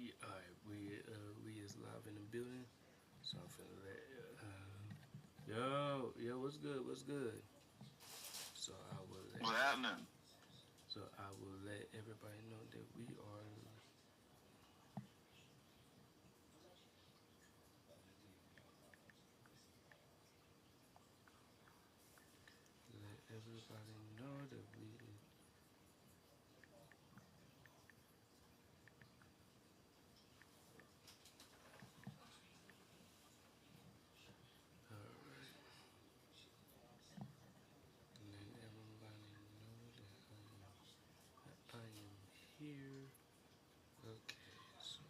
Alright, we is live in the building. So I'm finna let yo, what's good? What's good? So I will let What's happening? everybody know that we are let everybody know that we alright. Let everybody know that I am here. Okay, so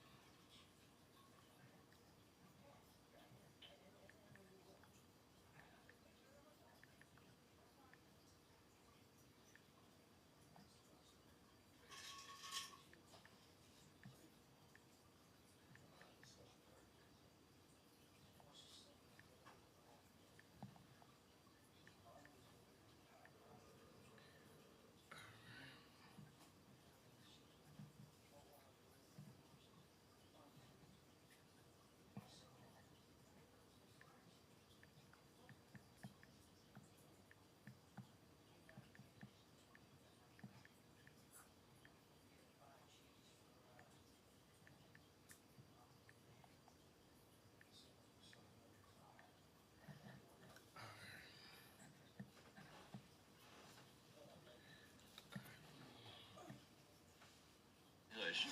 Hush.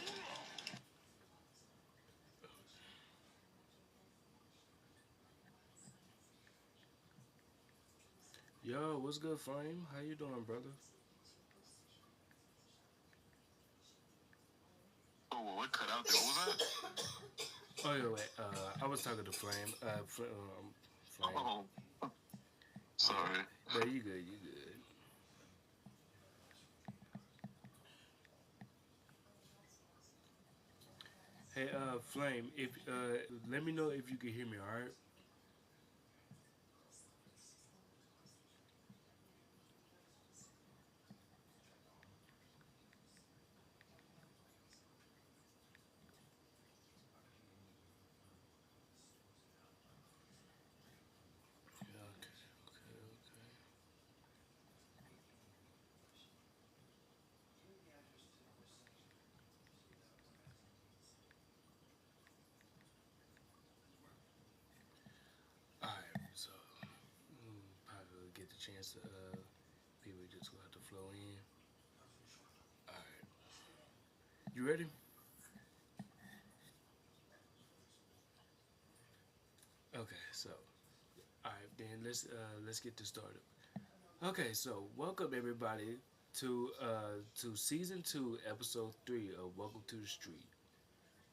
yo, what's good, Flame? How you doing, brother? Oh, what cut out there? What was Oh yeah, wait. I was talking to Flame. that? Flame. Oh, Yeah, sorry. but you good. You good. Hey, Flame, if let me know if you can hear me. All right. Yeah, okay, okay, okay. All right. So probably get the chance to people just gonna have to flow in. All right. You ready? Okay. So all right, then let's get this started. Okay. So welcome everybody to season two, episode three of Welcome to the Street.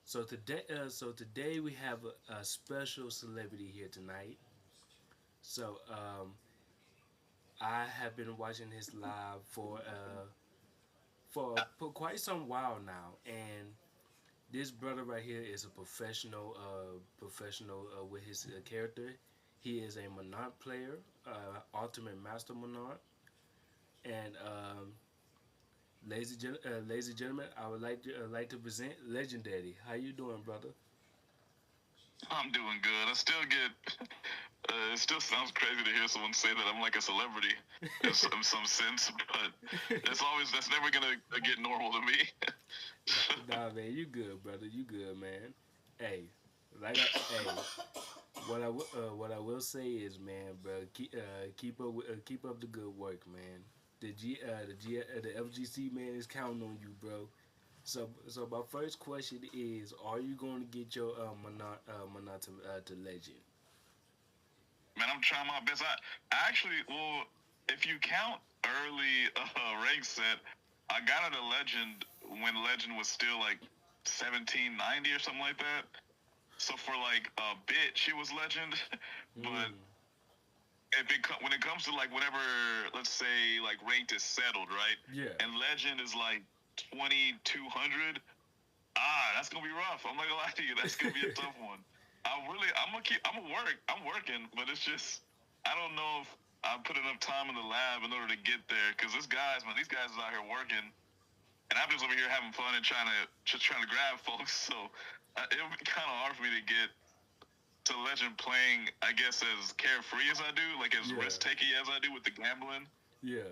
So today we have a special celebrity here tonight. So I have been watching his live for quite some while now, and this brother right here is a professional with his character. He is a Monarch player, ultimate master Monarch, and ladies and gentlemen, I would like to present Legendary. How you doing, brother? I'm doing good. I still get. It still sounds crazy to hear someone say that I'm like a celebrity in some sense, but that's never gonna get normal to me. Nah, man, you good, brother. You good, man. Hey, hey, what I will say is, man, bro, keep up the good work, man. The FGC man is counting on you, bro. So my first question is, are you going to get your Monat to legend? Man, I'm trying my best. I actually, well, if you count early rank set, I got it a legend when legend was still like 1790 or something like that. So for like a bit, she was legend, but Mm, when it comes to like whenever, let's say like ranked is settled, right? yeah. And legend is like 2200. That's gonna be rough. I'm not gonna lie to you. That's gonna be a tough one. I'm working, but it's just I don't know if I put enough time in the lab in order to get there. Cause these guys, man, these guys is out here working. and I'm just over here having fun and trying to grab folks. So it would be kind of hard for me to get to Legend playing, I guess, as carefree as I do, like as Yeah, risk taking as I do with the gambling. yeah,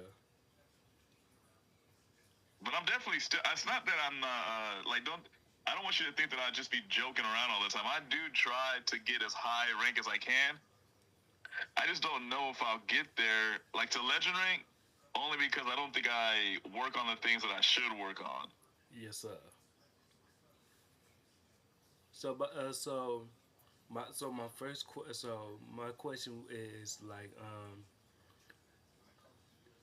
But I'm definitely still. It's not that I'm not like don't. I don't want you to think that I just be joking around all the time. I do try to get as high rank as I can. I just don't know if I'll get there, like to legend rank, only because I don't think I work on the things that I should work on. yes, sir. So, but my so my question is like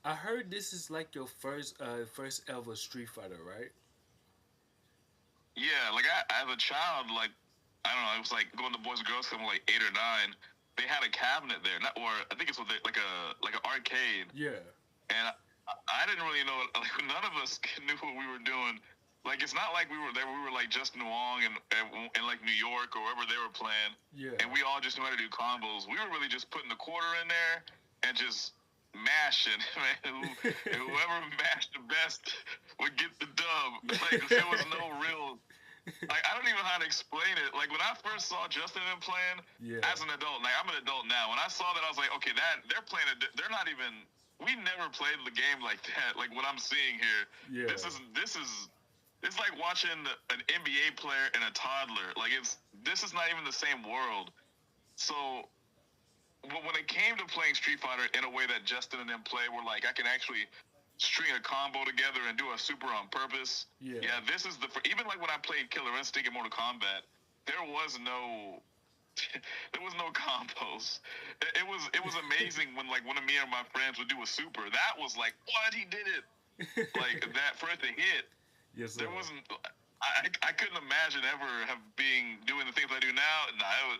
I heard this is like your first ever Street Fighter, right? Yeah, like as a child, like I don't know, it was like going to Boys and Girls Club, like 8 or 9. They had a cabinet there, not or I think it's what they, like an arcade, Yeah, and I didn't really know. Like none of us knew what we were doing. Like it's not like we were there. We were like Justin Wong and like New York or wherever they were playing, yeah, and we all just knew how to do combos. We were really just putting the quarter in there and just mashing, man. Whoever mashed the best would get the dub. Like there was no real. Like I don't even know how to explain it. Like when I first saw Justin and playing yeah, as an adult, like I'm an adult now. When I saw that, I was like, okay, that they're playing it. They're not even. We never played the game like that. Like what I'm seeing here, yeah, this is it's like watching an NBA player and a toddler. Like this is not even the same world. So but when it came to playing Street Fighter in a way that Justin and them play, where like I can actually string a combo together and do a super on purpose. yeah, Yeah, this is the even like when I played Killer Instinct in Mortal Kombat, there was no there was no combos. It was amazing when like one of me and my friends would do a super. That was like what he did it like that for it to hit. yes, sir. There wasn't. I couldn't imagine ever have being doing the things I do now. No,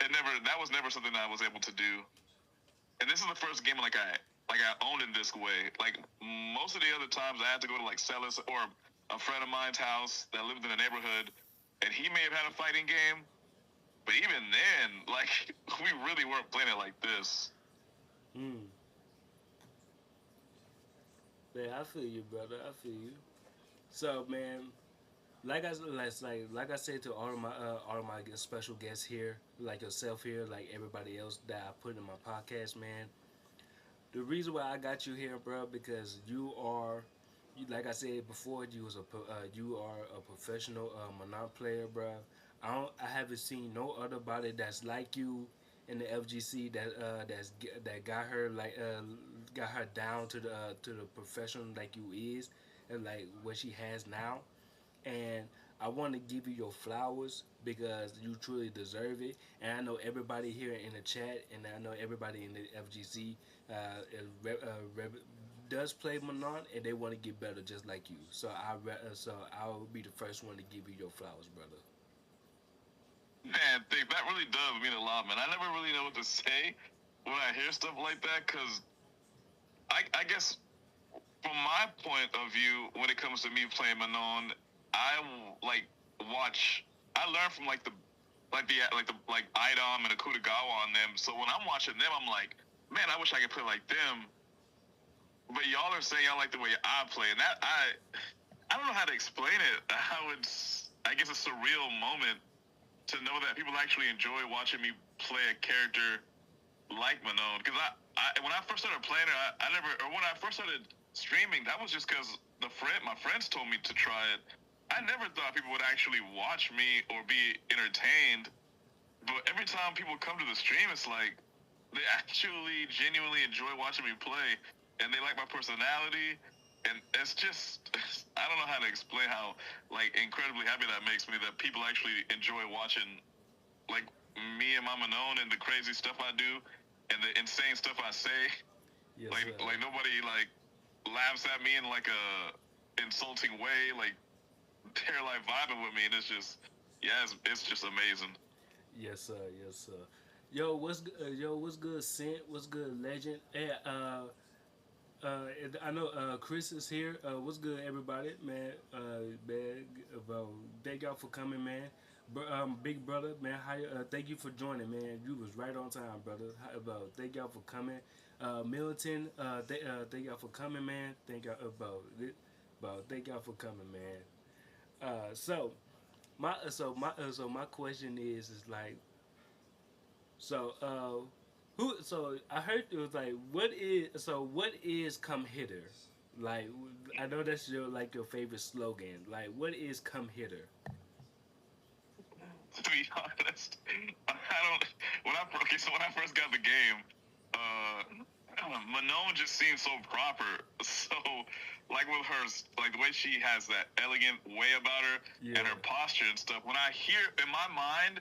it never. That was never something that I was able to do. And this is the first game like I owned in this way. Like most of the other times, I had to go to like Celis or a friend of mine's house that lived in the neighborhood, and he may have had a fighting game. But even then, like we really weren't playing it like this. Mm. Yeah, I feel you, brother. I feel you. So, man, like I said to all of my special guests here, like yourself here, like everybody else that I put in my podcast, man. The reason why I got you here, bro, because like I said before, you are a professional Monon player, bro. I haven't seen no other body that's like you in the FGC that got her down to the professional like you is and like what she has now. And I want to give you your flowers because you truly deserve it. And I know everybody here in the chat, and I know everybody in the FGC does play Manon, and they want to get better just like you. So I'll be the first one to give you your flowers, brother. Man, that really does mean a lot, man. I never really know what to say when I hear stuff like that because I guess from my point of view, when it comes to me playing Manon, I like watch. I learn from like Idom and Akutagawa on them. So when I'm watching them, I'm like, man, I wish I could play like them. But y'all are saying y'all like the way I play, and that I don't know how to explain it. How it's I guess a surreal moment to know that people actually enjoy watching me play a character like Manon. Because I when I first started playing her, I never or when I first started streaming, that was just because my friends told me to try it. I never thought people would actually watch me or be entertained. But every time people come to the stream, it's like they actually genuinely enjoy watching me play, and they like my personality. And it's just I don't know how to explain how like incredibly happy that makes me that people actually enjoy watching like me and Mama Known and the crazy stuff I do and the insane stuff I say. Yes, Like nobody like laughs at me in like a insulting way. Like they're like vibing with me, and it's just yeah, it's just amazing. yes, sir. Yes, sir. Yo, what's good, Scent? What's good, Legend? Hey, I know Chris is here. What's good, everybody, man? Man, bro, thank y'all for coming, man. Big brother, man. Thank you for joining, man. You was right on time, brother. Bro, thank y'all for coming. Milton, thank y'all for coming, man. Thank y'all about it. But thank y'all for coming, man. So my question is like who so I heard it was like what is come hitter? Like I know that's your favorite slogan. Like what is come hitter? To be honest, I don't. When I first got the game, Manon just seems so proper. So, like with her, like the way she has that elegant way about her Yeah. and her posture and stuff. When I hear in my mind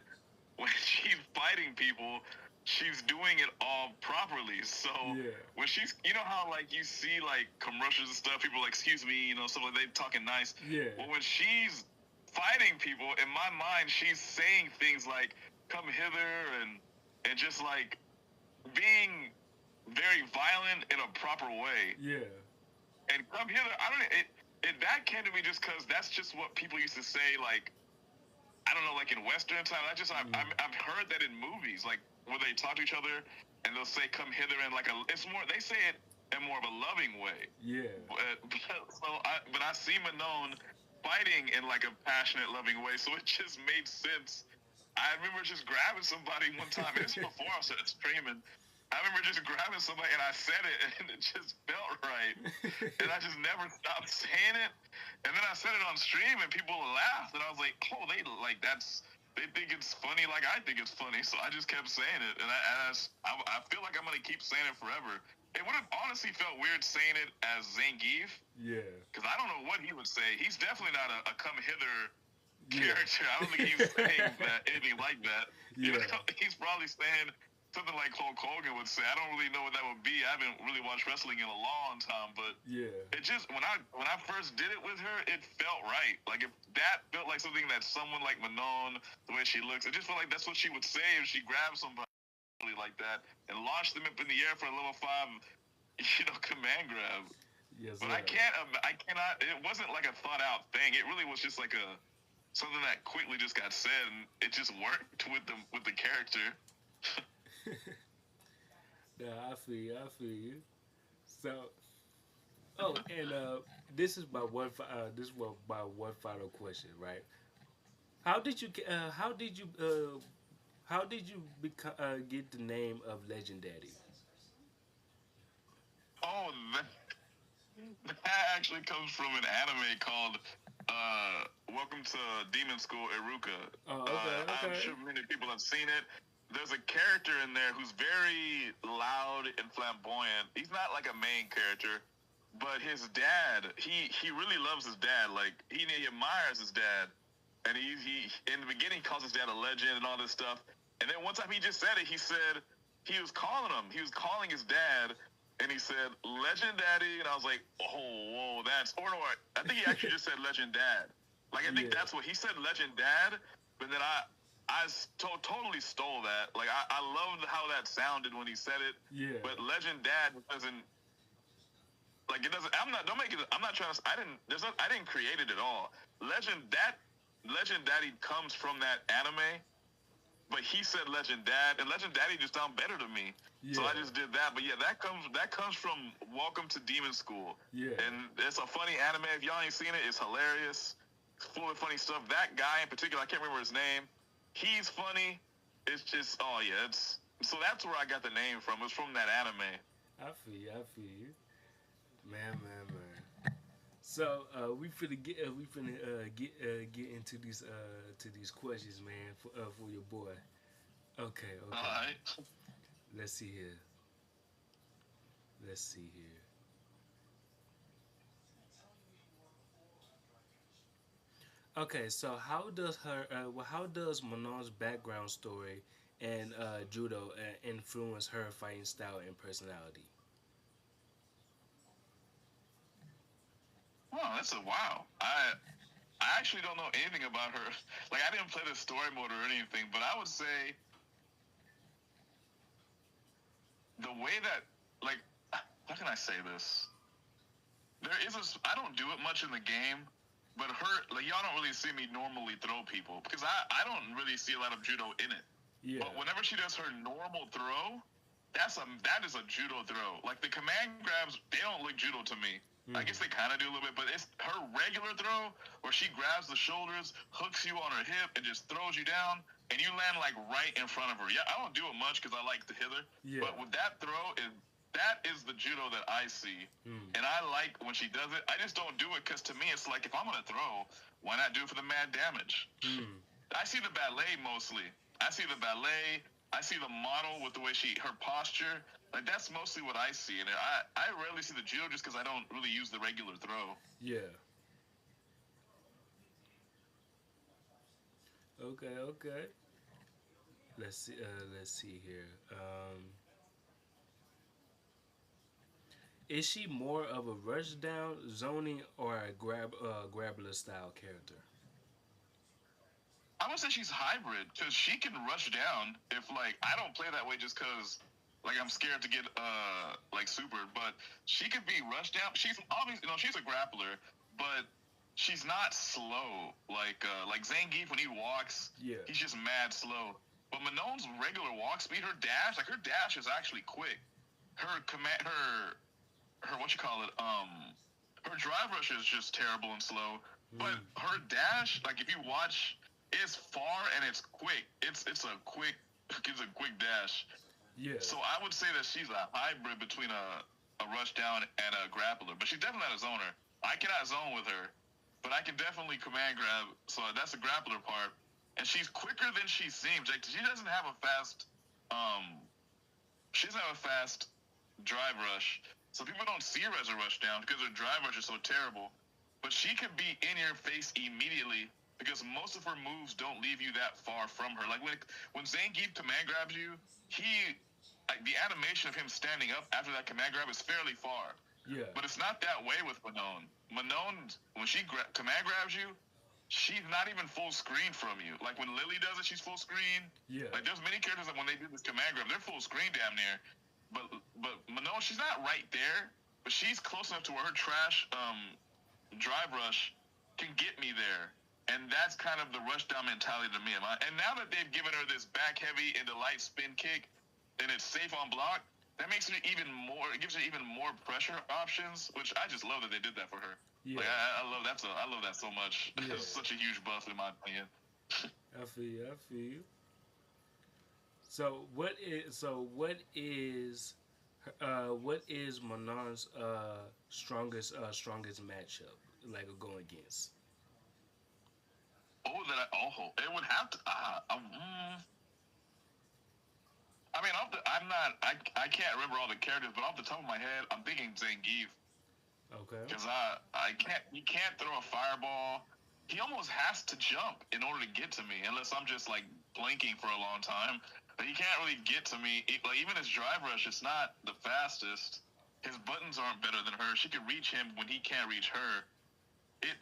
when she's fighting people, she's doing it all properly. So Yeah. when she's, you know how like you see like commercials and stuff, people are like, excuse me, stuff like they talking nice. Yeah. Well, when she's fighting people, in my mind, she's saying things like, come hither and just like being very violent in a proper way. Yeah. And come hither, I don't, that came to me just because that's just what people used to say, like, I don't know, like in Western time. I've heard that in movies, like where they talk to each other and they'll say "come hither" and like it's more they say it in more of a loving way. Yeah. But I see Manon fighting in like a passionate, loving way, so it just made sense. I remember just grabbing somebody one time. This is before I started streaming. I remember just grabbing somebody and I said it, and it just felt right, and I just never stopped saying it. And then I said it on stream, and people laughed, and I was like, "Oh, they think it's funny, like I think it's funny." So I just kept saying it, and I feel like I'm gonna keep saying it forever. It would have honestly felt weird saying it as Zangief, Yeah. because I don't know what he would say. He's definitely not a come hither Yeah. character. I don't think he's saying that anything like that. Yeah. He's probably saying something like Hulk Hogan would say. I don't really know what that would be. I haven't really watched wrestling in a long time, but Yeah. it just when I first did it with her, it felt right. Like if that felt like something that someone like Manon, the way she looks, it just felt like that's what she would say if she grabbed somebody like that and launched them up in the air for a level 5, command grab. Yes. But I cannot. It wasn't like a thought out thing. It really was just like something that quickly just got said, and it just worked with the character. Nah, I feel you. I feel you. So, oh, and this is my one final question, right? How did you how did you get the name of Legend Daddy? Oh, that actually comes from an anime called Welcome to Demon School Iruka. Oh, okay, I'm okay. sure many people have seen it. There's a character in there who's very loud and flamboyant. He's not like a main character, but his dad, he really loves his dad. Like he admires his dad, and he in the beginning calls his dad a legend and all this stuff. And then one time he just said it. He said he was calling him. He was calling his dad, and he said Legend Daddy, and I was like, oh, whoa, that's or no, I think he actually just said Legend Dad. Like I think Yeah. that's what he said, Legend Dad. But then I totally stole that. Like I loved how that sounded when he said it. Yeah. But Legend Dad doesn't like it doesn't. I'm not. Don't make it. I'm not trying to. I didn't. I didn't create it at all. Legend Daddy comes from that anime, but he said Legend Dad, and Legend Daddy just sound better to me. Yeah. So I just did that. But yeah, that comes from Welcome to Demon School. Yeah. And it's a funny anime. If y'all ain't seen it, it's hilarious. It's full of funny stuff. That guy in particular, I can't remember his name. He's funny. It's just so that's where I got the name from. It's from that anime. I feel you. I feel you. Man. So we finna get into these questions, man, for your boy. Okay. All right. Let's see here. Let's see here. Okay, so how does Manon's background story and judo influence her fighting style and personality? Oh, that's a wow. I actually don't know anything about her. Like I didn't play the story mode or anything, but I would say the way that like how can I say this? I don't do it much in the game, but her like y'all don't really see me normally throw people because I don't really see a lot of judo in it. Yeah. But whenever she does her normal throw, that is a judo throw. Like the command grabs, they don't look judo to me. I guess they kind of do a little bit, but it's her regular throw where she grabs the shoulders, hooks you on her hip, and just throws you down, and you land like right in front of her. Yeah, I don't do it much because I like to hit her, but with that throw, that is the judo that I see, and I like when she does it. I just don't do it because to me, it's like if I'm gonna throw, why not do it for the mad damage? I see the ballet mostly. I see the ballet. I see the model with the way her posture. Like that's mostly what I see, and I rarely see the judo just because I don't really use the regular throw. Yeah. Okay. Okay. Let's see. Let's see here. Is she more of a rush down zoning or a grappler style character? I would say she's hybrid because she can rush down if like I don't play that way just because like I'm scared to get like super, but she could be rushed down. She's obviously she's a grappler, but she's not slow like Zangief when he walks. Yeah. He's just mad slow. But Manon's regular walk speed, her dash is actually quick. Her what you call it her drive rush is just terrible and slow. But her dash, like if you watch, is far and it's quick. It's a quick dash. Yeah. So I would say that she's a hybrid between a rush down and a grappler, but she's definitely not a zoner. I cannot zone with her, but I can definitely command grab. So that's the grappler part, and she's quicker than she seems. Like she doesn't have a fast, she doesn't have a fast drive rush. So people don't see her as a rush down because her drive rush is so terrible. But she can be in your face immediately because most of her moves don't leave you that far from her. Like when Zangief command grabs you, the animation of him standing up after that command grab is fairly far. Yeah. But it's not that way with Manon. Manon, when she command grabs you, she's not even full screen from you. Like when Lily does it, she's full screen. Yeah. Like there's many characters that when they do this command grab, they're full screen damn near. But Manon, she's not right there, but she's close enough to where her trash drive rush can get me there. And that's kind of the rush down mentality to me. And now that they've given her this back heavy into light spin kick, and it's safe on block, that makes it even more. It gives her even more pressure options, which I just love that they did that for her. Yeah. Like I love that. I love that so much. Yeah. It's such a huge buff in my opinion. I feel you. I feel you. So what is Manon's strongest matchup like going against? It would have to. I mean, I can't remember all the characters, but off the top of my head, I'm thinking Zangief. Okay. Because he can't throw a fireball. He almost has to jump in order to get to me, unless I'm just like blinking for a long time. But he can't really get to me. Like even his drive rush, it's not the fastest. His buttons aren't better than her. She can reach him when he can't reach her.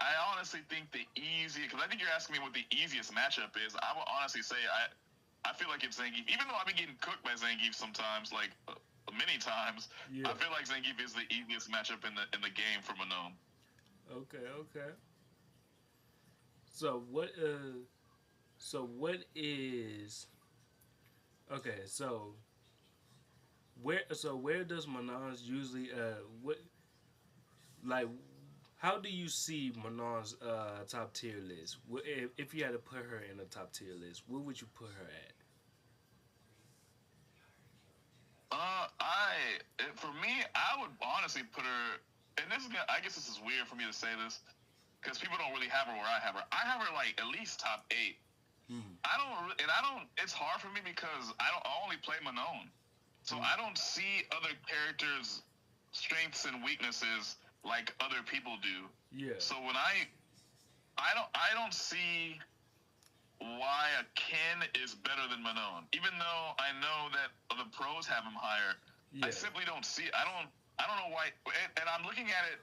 I honestly think because I think you're asking me what the easiest matchup is. I would honestly say I feel like it's Zangief. Even though I've been getting cooked by Zangief sometimes, like many times, I feel like Zangief is the easiest matchup in the game for Manon. Okay. So what is okay? So where does Manon's usually how do you see Manon's top tier list? If you had to put her in a top tier list, where would you put her at? For me, I would honestly put her, and I guess this is weird for me to say this, because people don't really have her where I have her. I have her like at least top 8. It's hard for me because I only play Manon, so I don't see other characters' strengths and weaknesses like other people do. Yeah. So when I don't see why a Ken is better than Manon, even though I know that the pros have him higher. Yeah. I simply don't see. I don't know why. And I'm looking at it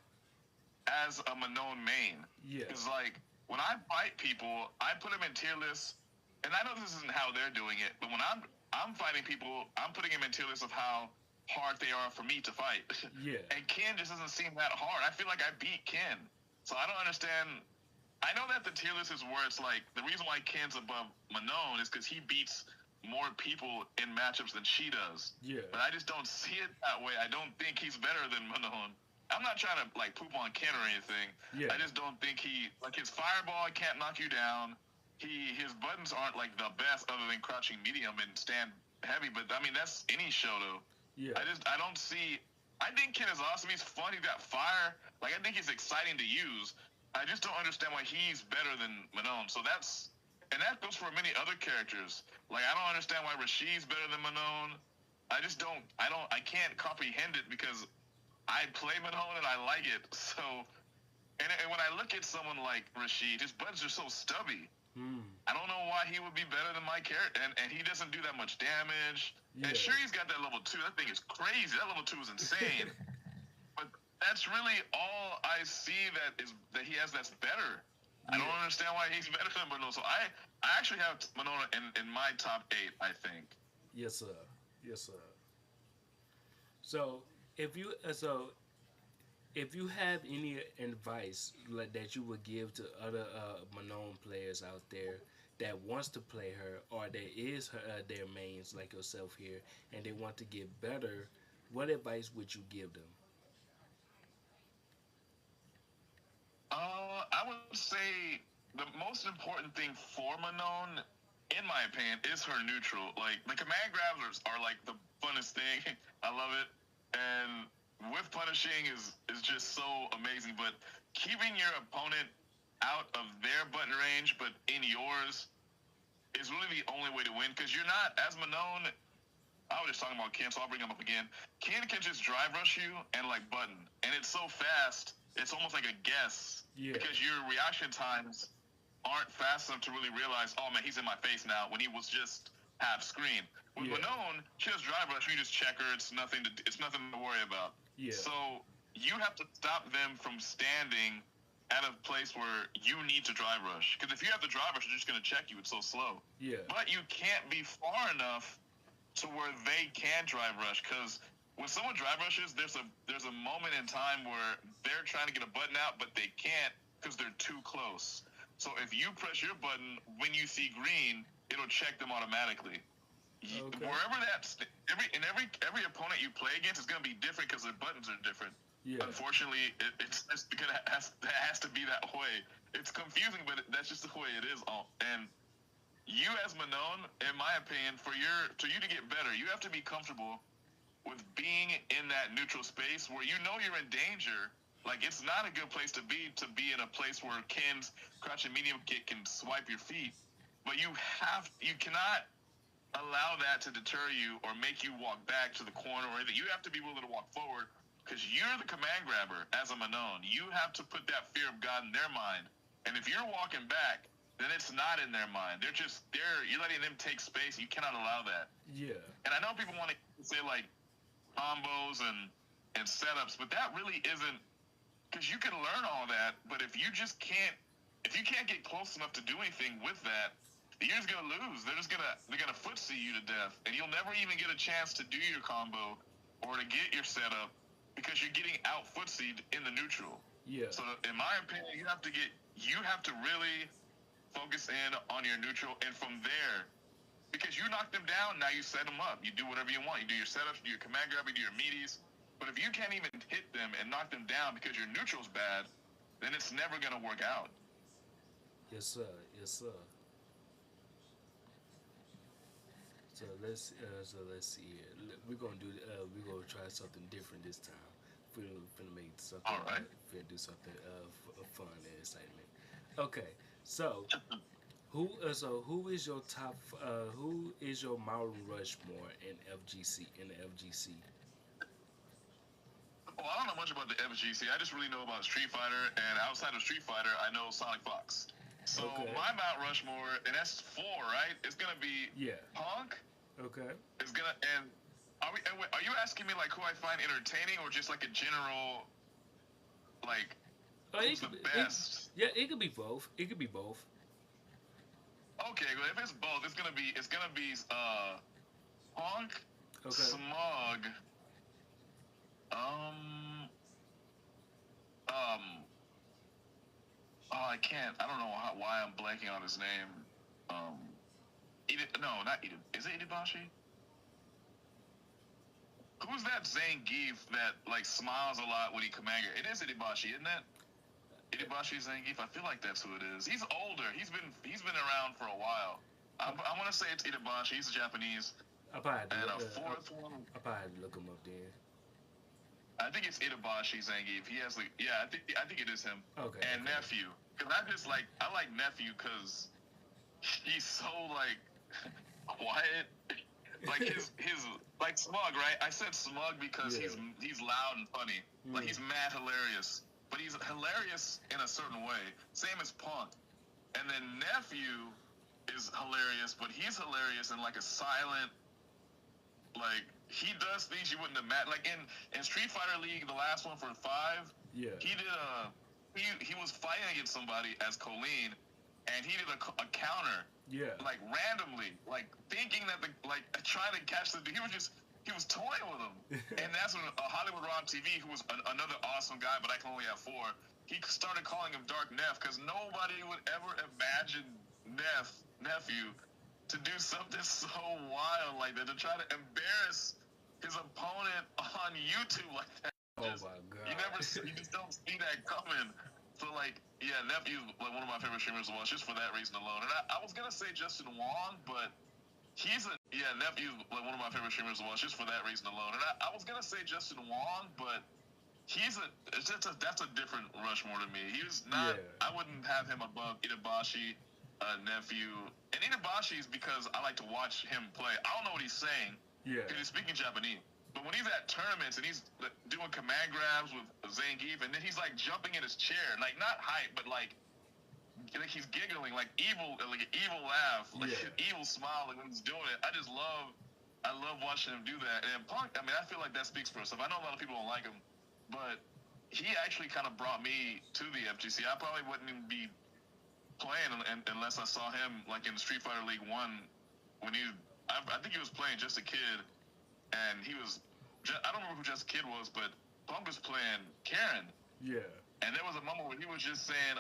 as a Manon main. Yeah. It's like when I fight people, I put them in tier lists, and I know this isn't how they're doing it, but when I'm fighting people, I'm putting them in tier lists of how hard they are for me to fight. Yeah. And Ken just doesn't seem that hard. I feel like I beat Ken, so I don't understand. I know that the tier list is where it's like the reason why Ken's above Manon is because he beats more people in matchups than she does. Yeah. But I just don't see it that way. I don't think he's better than Manon. I'm not trying to like poop on Ken or anything. Yeah. I just don't think he like his fireball can't knock you down. His buttons aren't like the best other than crouching medium and stand heavy. But I mean that's any show though. Yeah. I don't see. I think Ken is awesome. He's fun. He's got fire. Like I think he's exciting to use. I just don't understand why he's better than Manon. So that's and that goes for many other characters. Like I don't understand why Rashid's better than Manon. I just don't. I can't comprehend it because I play Manon and I like it. So and when I look at someone like Rashid, his buttons are so stubby. I don't know why he would be better than my character, and he doesn't do that much damage. Yeah. And sure, he's got that level 2. That thing is crazy. That level 2 is insane. But that's really all I see that he has that's better. Yeah. I don't understand why he's better than Manon. So I actually have Manon in my top 8, I think. Yes, sir. Yes, sir. So if you have any advice like, that you would give to other Manon players out there that wants to play her or that is their mains like yourself here and they want to get better, what advice would you give them? I would say the most important thing for Manon, in my opinion, is her neutral. Like the command grabs are like the funnest thing. I love it, and with punishing is just so amazing. But keeping your opponent out of their button range, but in yours, is really the only way to win. Because you're not, as Manon, I was just talking about Ken, so I'll bring him up again. Ken can just drive rush you and like button, and it's so fast. It's almost like a guess. Yeah. Because your reaction times aren't fast enough to really realize, oh man, he's in my face now. When he was just half screen. With Manon, she just drive rush. You just check her. It's nothing to worry about. Yeah. So you have to stop them from standing at a place where you need to drive rush. Because if you have to drive rush, they're just going to check you. It's so slow. Yeah. But you can't be far enough to where they can drive rush. Because when someone drive rushes, there's a moment in time where they're trying to get a button out, but they can't because they're too close. So if you press your button when you see green, it'll check them automatically. Okay. Wherever that's every opponent you play against is going to be different because their buttons are different. Yeah. Unfortunately, it's just because it has to be that way. It's confusing, but that's just the way it is. And you, as Manon, in my opinion, for you to get better, you have to be comfortable with being in that neutral space where you know you're in danger. Like it's not a good place to be in a place where Ken's crouching medium kick can swipe your feet. But you cannot allow that to deter you or make you walk back to the corner or anything. You have to be willing to walk forward because you're the command grabber as a Manon. You have to put that fear of God in their mind. And if you're walking back, then it's not in their mind. You're letting them take space. You cannot allow that. Yeah. And I know people want to say like combos and setups, but that really isn't, because you can learn all that, but if you can't get close enough to do anything with that, you're just gonna lose. They're gonna footsie you to death, and you'll never even get a chance to do your combo or to get your setup because you're getting out footsied in the neutral. Yeah. So in my opinion, you have to really focus in on your neutral, and from there, because you knock them down, now you set them up. You do whatever you want. You do your setups, you do your command grab, you do your meaties. But if you can't even hit them and knock them down because your neutral's bad, then it's never gonna work out. Yes, sir. Yes, sir. So let's see here. We're gonna try something different this time. We're gonna make something. All right. We're gonna do something fun and excitement. Okay. So who is your top? Who is your Mount Rushmore in FGC in the FGC? Well, I don't know much about the FGC. I just really know about Street Fighter, and outside of Street Fighter, I know Sonic Fox. So my Mount Rushmore, and that's 4, right? It's gonna be Punk. Okay. It's gonna and are you asking me like who I find entertaining or just like a general like who's the best? It could be both. It could be both. Okay, well if it's both, it's gonna be Punk, Smug, I can't. I don't know why I'm blanking on his name. Not Ida. Is it Idabashi? Who's that Zangief that like smiles a lot when he commander? It is Itabashi, isn't it? Itabashi Zangief. I feel like that's who it is. He's older. He's been around for a while. I want to say it's Itabashi. He's Japanese. I probably had to And look, a fourth one, I probably had to look him up then. I think it's Itabashi Zangief. He has like, yeah, I think it is him. Okay. And Okay. Nephew, because I like Nephew because he's so like quiet. Like his like smug, right? I said smug because Yeah. he's loud and funny. Like Mm. he's mad hilarious, but he's hilarious in a certain way. Same as Punk. And then Nephew is hilarious, but he's hilarious in like a silent, like he does things you wouldn't imagine. Like in Street Fighter League, the last one for 5, Yeah. he did he was fighting against somebody as Colleen, and he did a counter Yeah. like randomly, like thinking that like trying to catch the dude. He was toying with him, and that's when Hollywood Ron TV, who was another awesome guy, but I can only have 4. He started calling him Dark Neff because nobody would ever imagine Nephew to do something so wild like that, to try to embarrass his opponent on YouTube like that. Oh Just, my god. you just don't see that coming. So like, yeah, Nephew's like one of my favorite streamers to watch just for that reason alone. And I was gonna say Justin Wong, but Nephew's like one of my favorite streamers to watch just for that reason alone. And I was gonna say Justin Wong, but that's a different Rushmore to me. He was not. Yeah. I wouldn't have him above Itabashi, Nephew, and Itabashi is because I like to watch him play. I don't know what he's saying Yeah. because he's speaking Japanese. But when he's at tournaments and he's doing command grabs with Zangief, and then he's like jumping in his chair, like not hype, but like he's giggling, like an evil laugh, like Yeah. an evil smile, like when he's doing it. I love watching him do that. And Punk, I mean, I feel like that speaks for himself. I know a lot of people don't like him, but he actually kind of brought me to the FGC. I probably wouldn't even be playing unless I saw him like in Street Fighter League 1 when I think he was playing Just a Kid, and I don't remember who Just a Kid was, but Punk was playing Karen, Yeah. and there was a moment where he was just saying,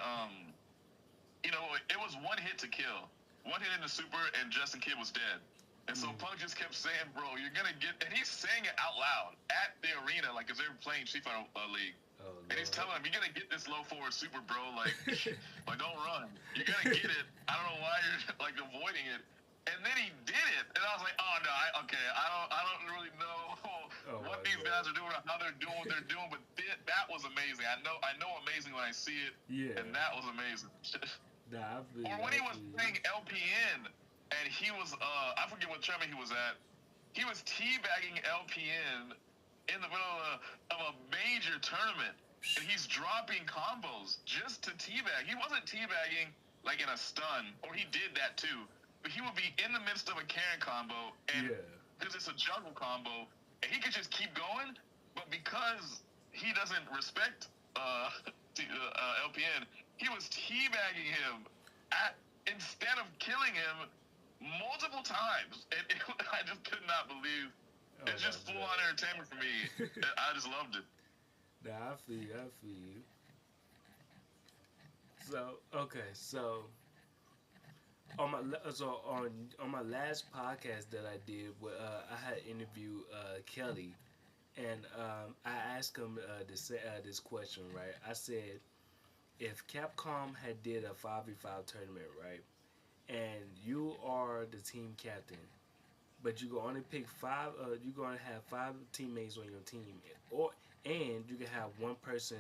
it was one hit to kill, one hit in the super, and Justin Kidd was dead. And so Punk just kept saying, "Bro, you're gonna get," and he's saying it out loud at the arena, like as they were playing Street Fighter League. Oh, And he's telling him, "You're gonna get this low forward super, bro. Like, like don't run. You're gonna get it. I don't know why you're like avoiding it." And then he did it, and I was like, "Oh no, I don't really know what these guys are doing or how they're doing what they're doing, but that was amazing. I know amazing when I see it, Yeah. and that was amazing." Nah, I feel Or when he was playing LPN, and he was I forget what tournament he was at. He was teabagging LPN in the middle of a major tournament, and he's dropping combos just to teabag. He wasn't teabagging like in a stun, or he did that too, but he would be in the midst of a Karen combo, and because it's a jungle combo, and he could just keep going, but because he doesn't respect LPN, he was teabagging him instead of killing him multiple times, and I just could not believe. It's just full on entertainment for me. I just loved it. Nah, I feel you. So okay, so on my last podcast that I did, I had interviewed Kelly, and I asked him this question, right? I said, if Capcom had did a 5v5 tournament, right, and you are the team captain, but you can only pick 5. You're gonna have 5 teammates on your team, and you can have one person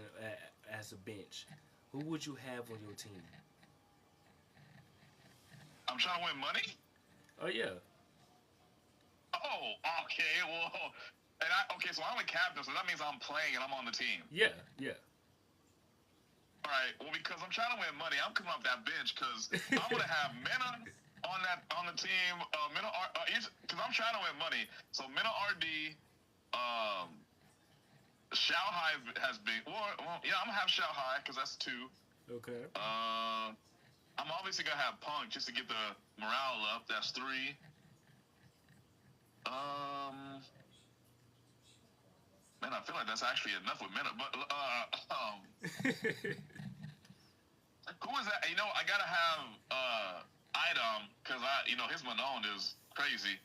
as a bench. Who would you have on your team? I'm trying to win money? Oh yeah. Oh, okay. Well, so I'm a captain, so that means I'm playing and I'm on the team. Yeah, yeah. All right. Well, because I'm trying to win money, I'm coming off that bench because I'm gonna have Mena on the team. Mena, because I'm trying to win money. So Mena RD, Shao Hai has been. Well, yeah, I'm gonna have Shao Hai because that's 2. Okay. I'm obviously gonna have Punk just to get the morale up. That's 3. Man, I feel like that's actually enough with Mena. But who is that? I gotta have Idom because his Manon is crazy.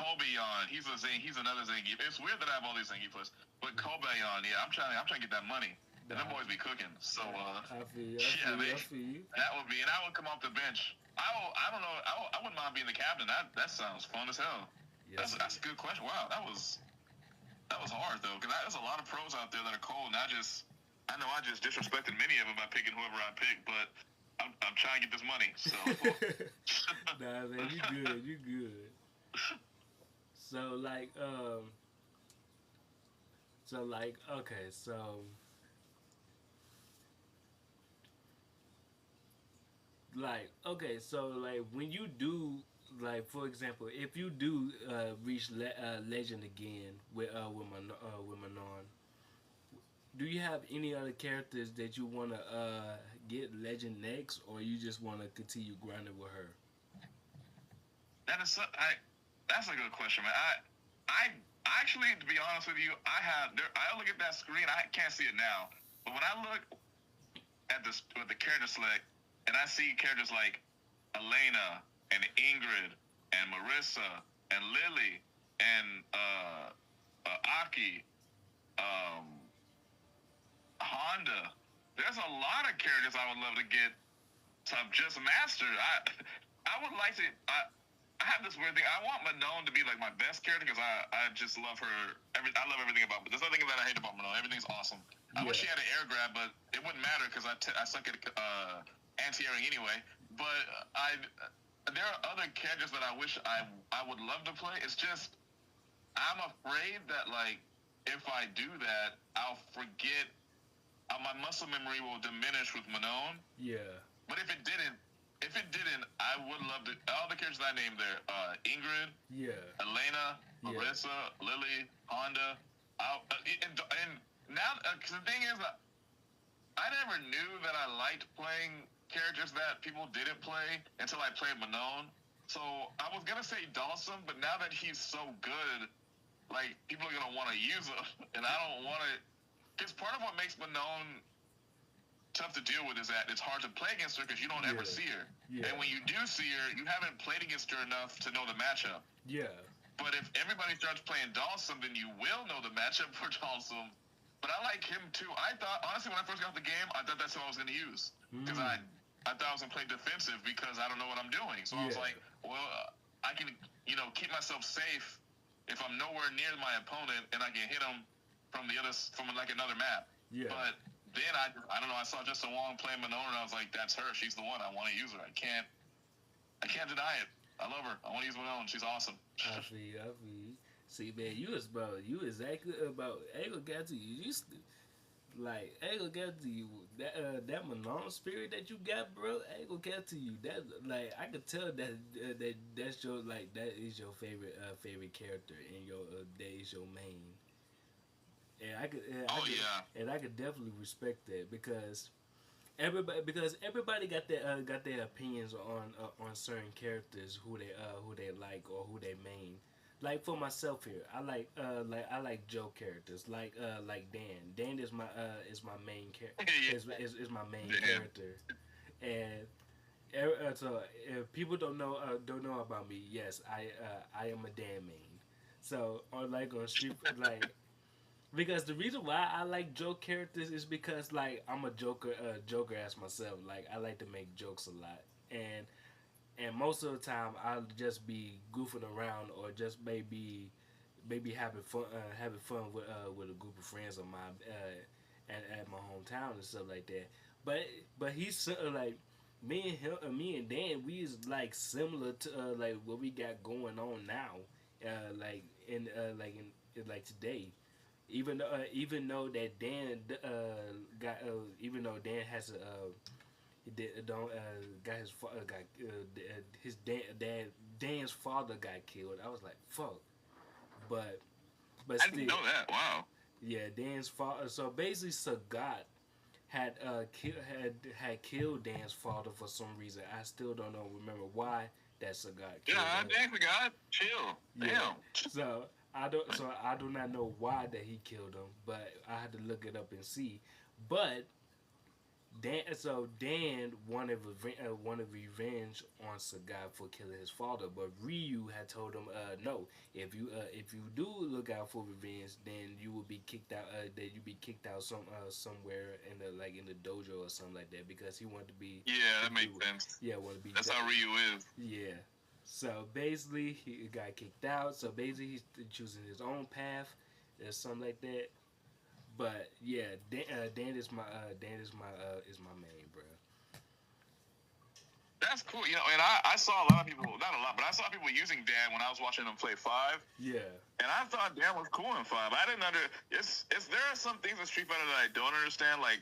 Kobe on. He's another Zangief. It's weird that I have all these Zangiefs, but Kobe on. Yeah, I'm trying to get that money. And them boys be cooking. So I feel you. yeah, I feel you. that would be, and I would come off the bench. I don't know. I wouldn't mind being the captain. That sounds fun as hell. Yes, That's a good question. Wow, that was hard though, because there's a lot of pros out there that are cold, and I know I just disrespected many of them by picking whoever I picked, but I'm trying to get this money. So nah, man, you good. You good. So like okay, so like when you do, like for example, if you do reach legend again with Manon, do you have any other characters that you want to get legend next, or you just want to continue grinding with her? that is that's a good question, man. I actually, to be honest with you, I look at that screen. I can't see it now, but when I look at this with the character select, and I see characters like Elena and Ingrid and Marissa and Lily and Aki, um, Honda. There's a lot of characters I would love to get to just master. I would like to. I have this weird thing. I want Manon to be like my best character because I just love her. I love everything about. But there's nothing that I hate about Manon. Everything's awesome. I wish she had an air grab, but it wouldn't matter because I suck at anti-airing anyway. But there are other characters that I wish I would love to play. It's just I'm afraid that like if I do that, I'll forget. My muscle memory will diminish with Manon. Yeah. But if it didn't, I would love to. All the characters I named there: Ingrid, Yeah. Elena, Marissa, Lily, Honda. And now, cause the thing is, I never knew that I liked playing characters that people didn't play until I played Manon. So I was gonna say Dawson, but now that he's so good, like people are gonna want to use him, and I don't want to. Because part of what makes Manon tough to deal with is that it's hard to play against her because you don't ever see her. Yeah. And when you do see her, you haven't played against her enough to know the matchup. Yeah. But if everybody starts playing Dawson, then you will know the matchup for Dawson. But I like him too. I thought, honestly, when I first got the game, I thought that's who I was going to use. Because I thought I was going to play defensive because I don't know what I'm doing. So I was like, well, I can, keep myself safe if I'm nowhere near my opponent and I can hit him from like another map. Yeah. But then I don't know. I saw Justin Wong playing Manon, and I was like, "That's her. She's the one. I want to use her. I can't deny it. I love her. I want to use Manon. She's awesome." I feel you. See, man, you exactly about. I ain't gonna get to you. I ain't gonna get to you. That Manon spirit that you got, bro. I ain't gonna get to you. That like I could tell that's your that is your favorite character, and that is your main. And I could definitely respect that because everybody got their opinions on certain characters who they like or who they main. Like for myself here, I like Joe characters like Dan. Dan is my main character is my main character, and so if people don't know about me, yes, I am a Dan main. So on street because the reason why I like joke characters is because like I'm a joker as myself. Like I like to make jokes a lot, and most of the time I'll just be goofing around or just maybe having fun with a group of friends of mine at my hometown and stuff like that. But he's like me and Dan, we is like similar to like what we got going on now, like in like today. Even though that Dan got even though Dan has a he did, don't got his his Dan's father got killed. I was like fuck, but I didn't know that. Wow. Yeah, Dan's father. So basically, Sagat had killed Dan's father for some reason. I still don't remember why that Sagat killed him. Dan forgot. Chill. Damn. Yeah. So I do not know why that he killed him, but I had to look it up and see. But Dan wanted revenge on Sagat for killing his father, but Ryu had told him, no, if you do look out for revenge, then you will be kicked out. That you be kicked out somewhere in the in the dojo or something like that because he wanted to be Yeah, to that makes do sense. yeah want to be That's how Ryu is. yeah. So basically, he got kicked out. So basically, he's choosing his own path, or something like that. But yeah, Dan is my main, bro. That's cool. And I saw a lot of people, not a lot, but I saw people using Dan when I was watching them play five. Yeah, And I thought Dan was cool in five. I didn't it's there are some things in Street Fighter that I don't understand, like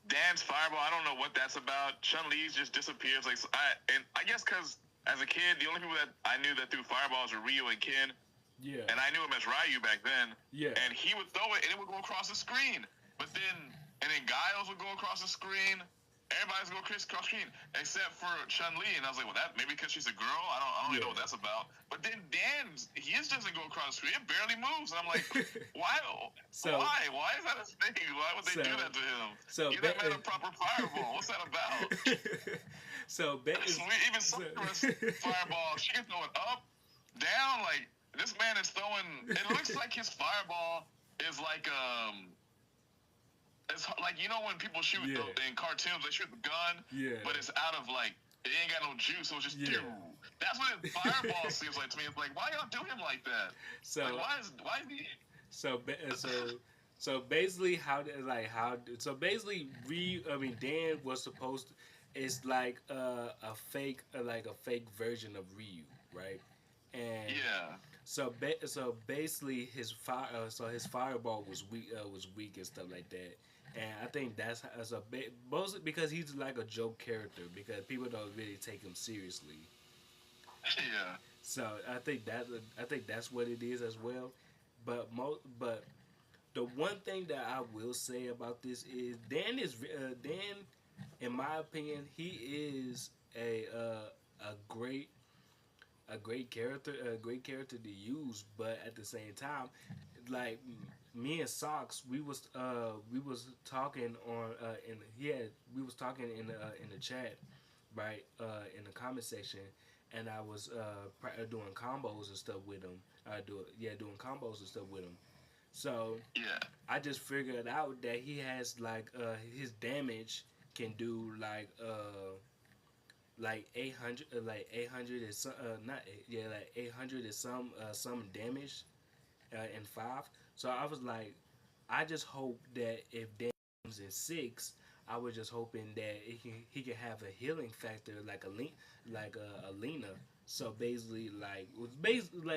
Dan's fireball. I don't know what that's about. Chun Li's just disappears. I guess because as a kid, the only people that I knew that threw fireballs were Ryu and Ken, yeah, and I knew him as Ryu back then. yeah. And he would throw it, and it would go across the screen. And then Giles would go across the screen. Everybody's go crisscross screen except for Chun Li, and I was like, well, that maybe because she's a girl. I don't really know what that's about. But then Dan, his doesn't go across the screen; it barely moves. And I'm like, why? So Why is that a thing? Why would they do that to him? so Give that man a proper fireball. What's that about? so Even Sakura's fireball, she can throw it up, down. Like this man is throwing. It looks like his fireball is like it's like when people shoot in cartoons, they shoot the gun, but it's out of it ain't got no juice, so it's just That's what his fireball seems like to me. It's like, why y'all do him like that? So why is he? so so basically Dan was supposed to, it's like a fake a fake version of Ryu, right? And Yeah. so basically his fireball was weak and stuff like that. And I think that's mostly because he's like a joke character because people don't really take him seriously. Yeah. So I think that's what it is as well. But the one thing that I will say about this is Dan, in my opinion, he is a a great character to use. But at the same time, like me and Socks, we was talking on in he had we was talking in the chat, right, in the comment section, and I was doing combos and stuff with him. Doing combos and stuff with him. So Yeah. I just figured out that he has his damage can do like 800 800 is not like 800 is some damage in five. So I was like, I just hope that if Dan comes in six, I was just hoping that he can have a healing factor like a Lena. So basically,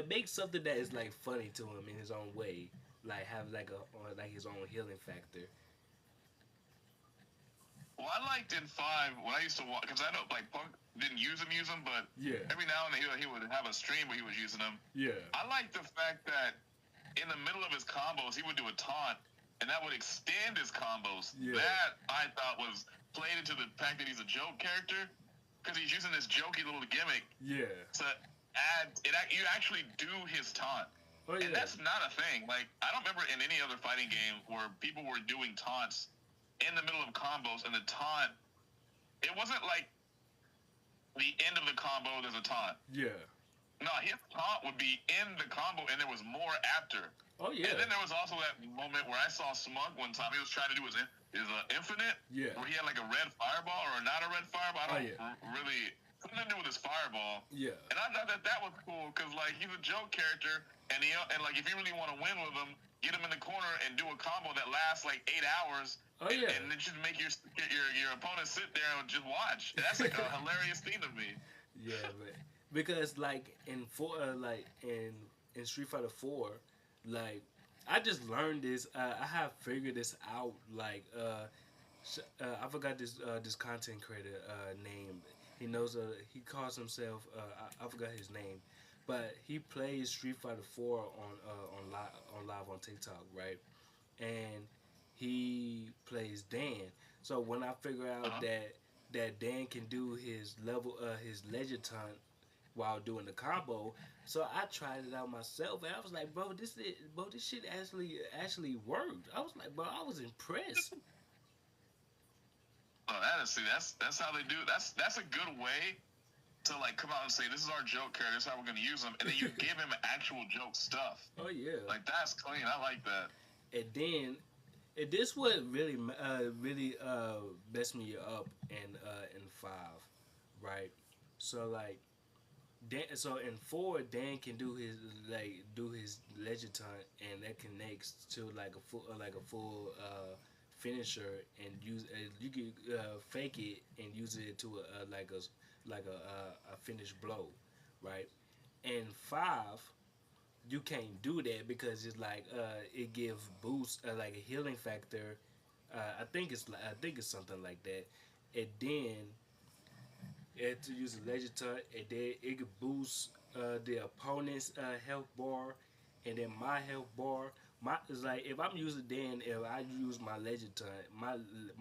make something that is like funny to him in his own way, like have like his own healing factor. Well, I liked in five when I used to watch because I know Punk didn't use him, but Yeah, every now and then he would have a stream where he was using them. yeah, I like the fact that in the middle of his combos, he would do a taunt, and that would extend his combos. Yeah. That I thought was played into the fact that he's a joke character, because he's using this jokey little gimmick yeah. to add it. You actually do his taunt, Oh and yeah, that's not a thing. Like I don't remember in any other fighting game where people were doing taunts in the middle of combos, and the taunt it wasn't like the end of the combo. There's a taunt. yeah. No, his taunt would be in the combo, and there was more after. Oh yeah, And then there was also that moment where I saw Smug one time. He was trying to do his infinite, yeah, where he had like a red fireball or not a red fireball. I don't yeah. really something to do with his fireball. yeah. And I thought that was cool because like he's a joke character, and like if you really want to win with him, get him in the corner and do a combo that lasts like 8 hours. Oh yeah. And then just make your opponent sit there and just watch. And that's like a hilarious thing to me. Yeah, but because like in Street Fighter Four, like I just learned this. I have figured this out. I forgot this content creator name. He knows. He calls himself. I forgot his name, but he plays Street Fighter Four on live on TikTok, right? And he plays Dan. So when I figure out Uh-huh. that Dan can do his legend taunt while doing the combo, so I tried it out myself, and I was like, bro, this shit actually worked. I was like, bro, I was impressed. honestly, that's how they do. That's a good way to like come out and say this is our joke character. This is how we're gonna use him, and then you give him actual joke stuff. Oh yeah. Like that's clean. I like that. And then, and this what really really messed me up in five, right? So like Dan, so in four, Dan can do his legend hunt, and that connects to like a full finisher, and use you can fake it and use it to a finished blow, right? And five, you can't do that because it's like it gives boost like a healing factor. I think it's something like that, and then to use a legend taunt, and then it could boost the opponent's health bar, and then my health bar. My it's like if I'm using then if I use my legend taunt,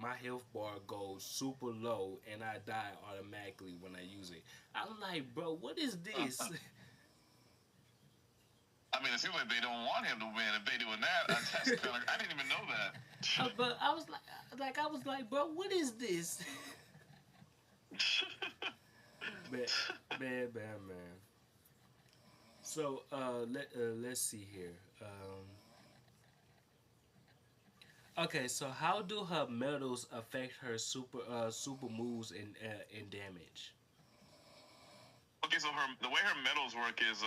my health bar goes super low, and I die automatically when I use it. I'm like, bro, what is this? I mean, it seems like they don't want him to win if they doing that. That's kind of, I didn't even know that. But I was like, bro, what is this? man, man. So let's see here. Okay, so how do her medals affect her super moves and damage? Okay, so the way her medals work is